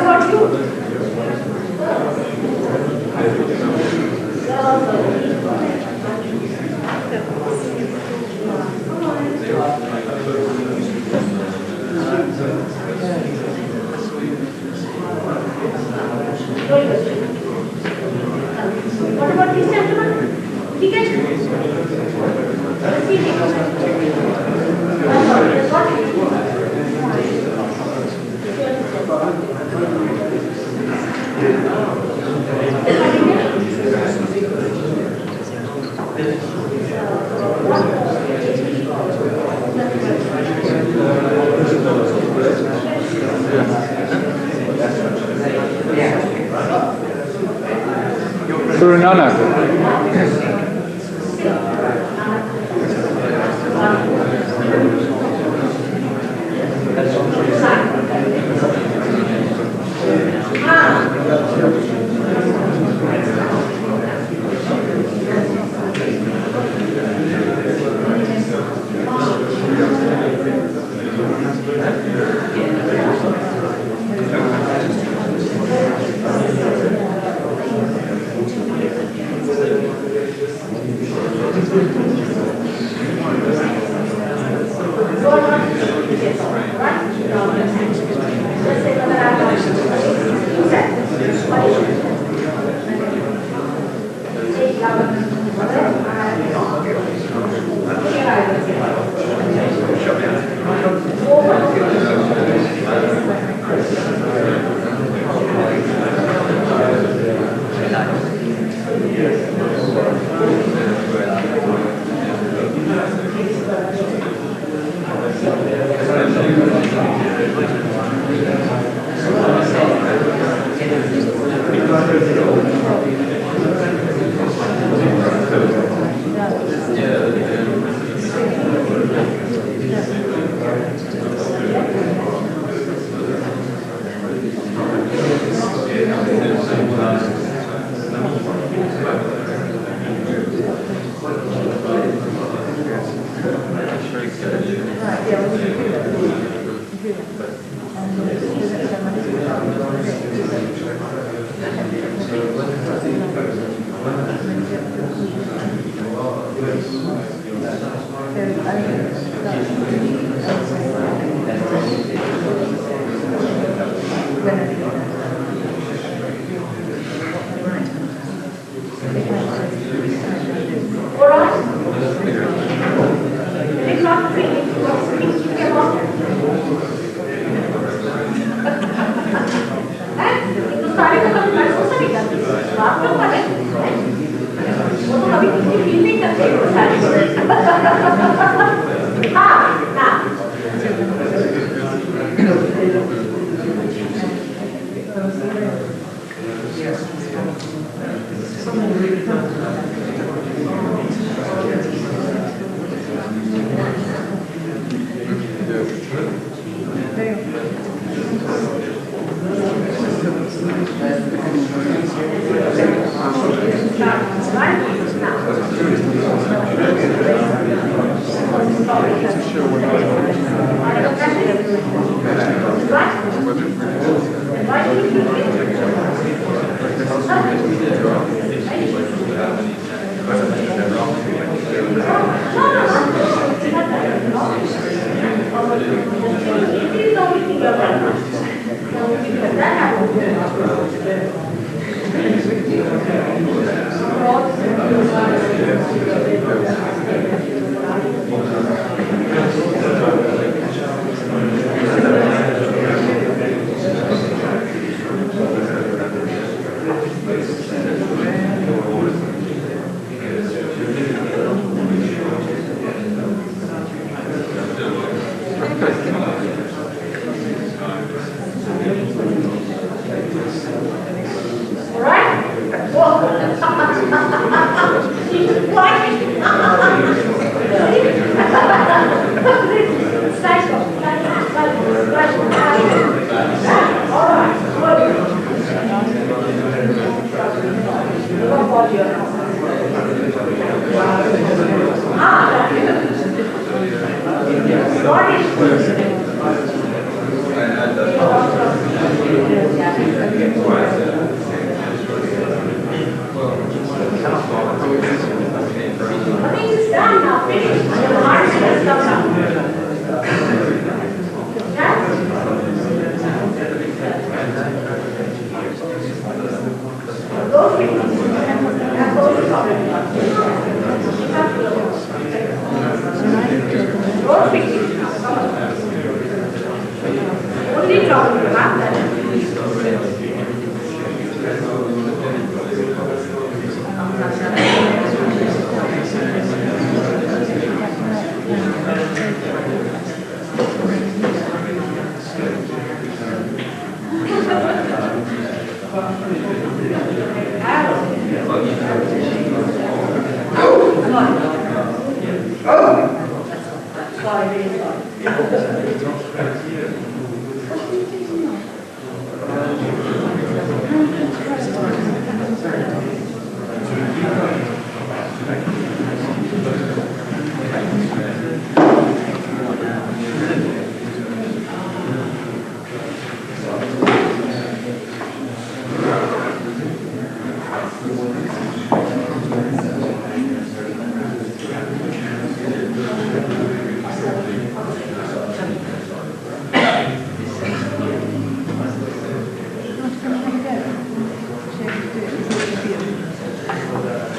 about you? What about this gentleman? He can Guru Nanak.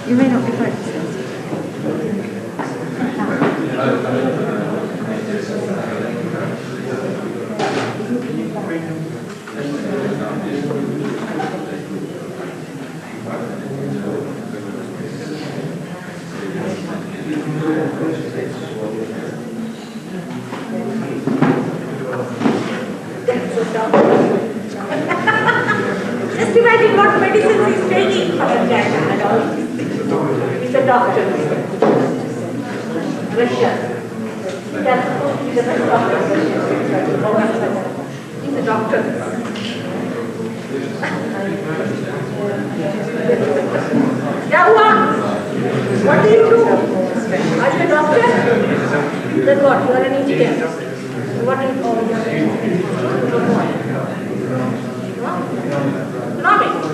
You may not be correct. Just imagine what medicines he's taking for a dad and all. He's a doctor. Russia. He's a doctor. He's a doctor. Yeah, what do you do? Are you a doctor? Then what? You are an engineer. What do you do? Economics.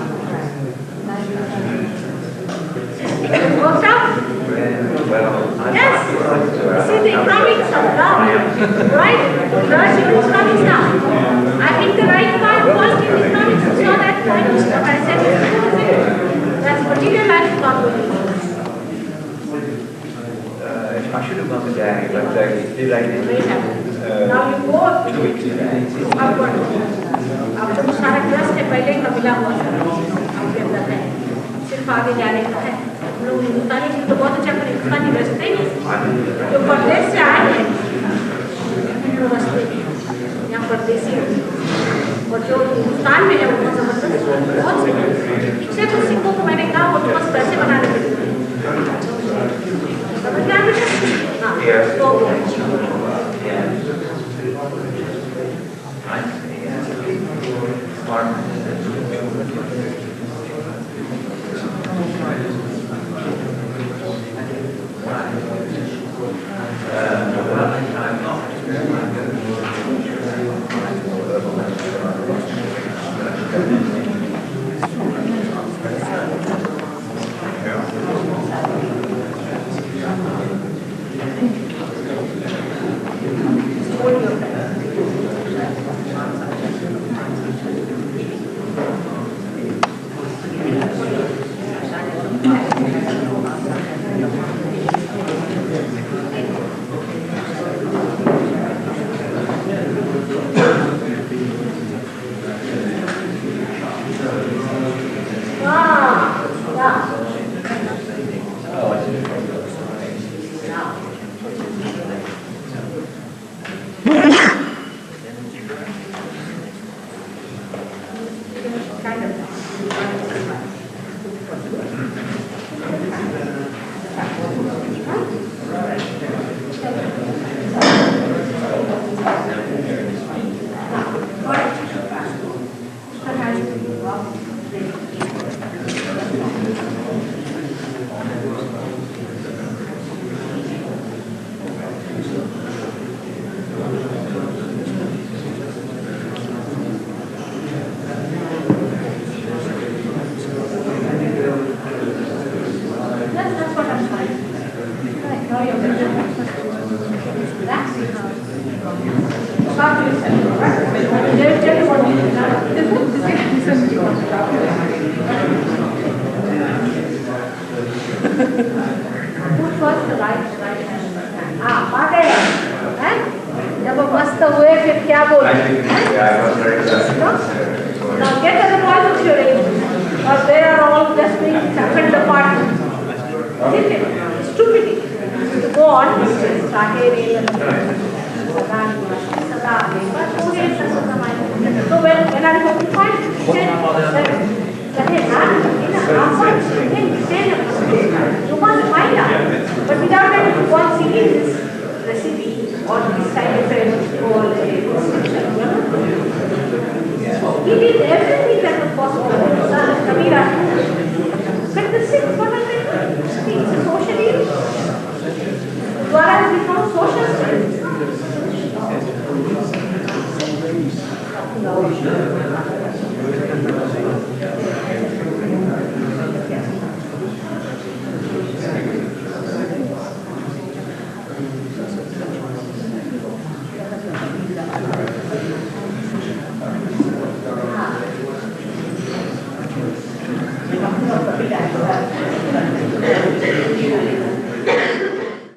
Worked out? Yes. See the economics of now, right? Learn your economics now. I think the right part was in economics. You saw that point. What I said. That's material life economics. I should have gone today, but did I? Now you go upward. अब तो सारा trust है पहले का मिला हुआ था आपके अंदर है सिर्फ आगे जाने का है हम लोग हिंदुस्तानी जी तो बहुत अच्छा पर हिंदुस्तानी रस्ते नहीं जो परदेश से आए हैं वो रस्ते यहाँ परदेसी और जो हिंदुस्तान में है वो जबरदस्त बहुत से तो सिखों को मैंने कहा वो तो बस पैसे बनाने के लिए समझ गया बेटा Yeah. Start yourself, right? They'll tell you what you do now. Put first the right hand. Paate hai? जब मस्त हुए फिर क्या बोले? Now get to the point of your age, or they are all just being second apart. Isn't it? Stupidity. To go on, so when I'm going to find you must find out, but without any one seeing this recipe or this kind of a he did everything.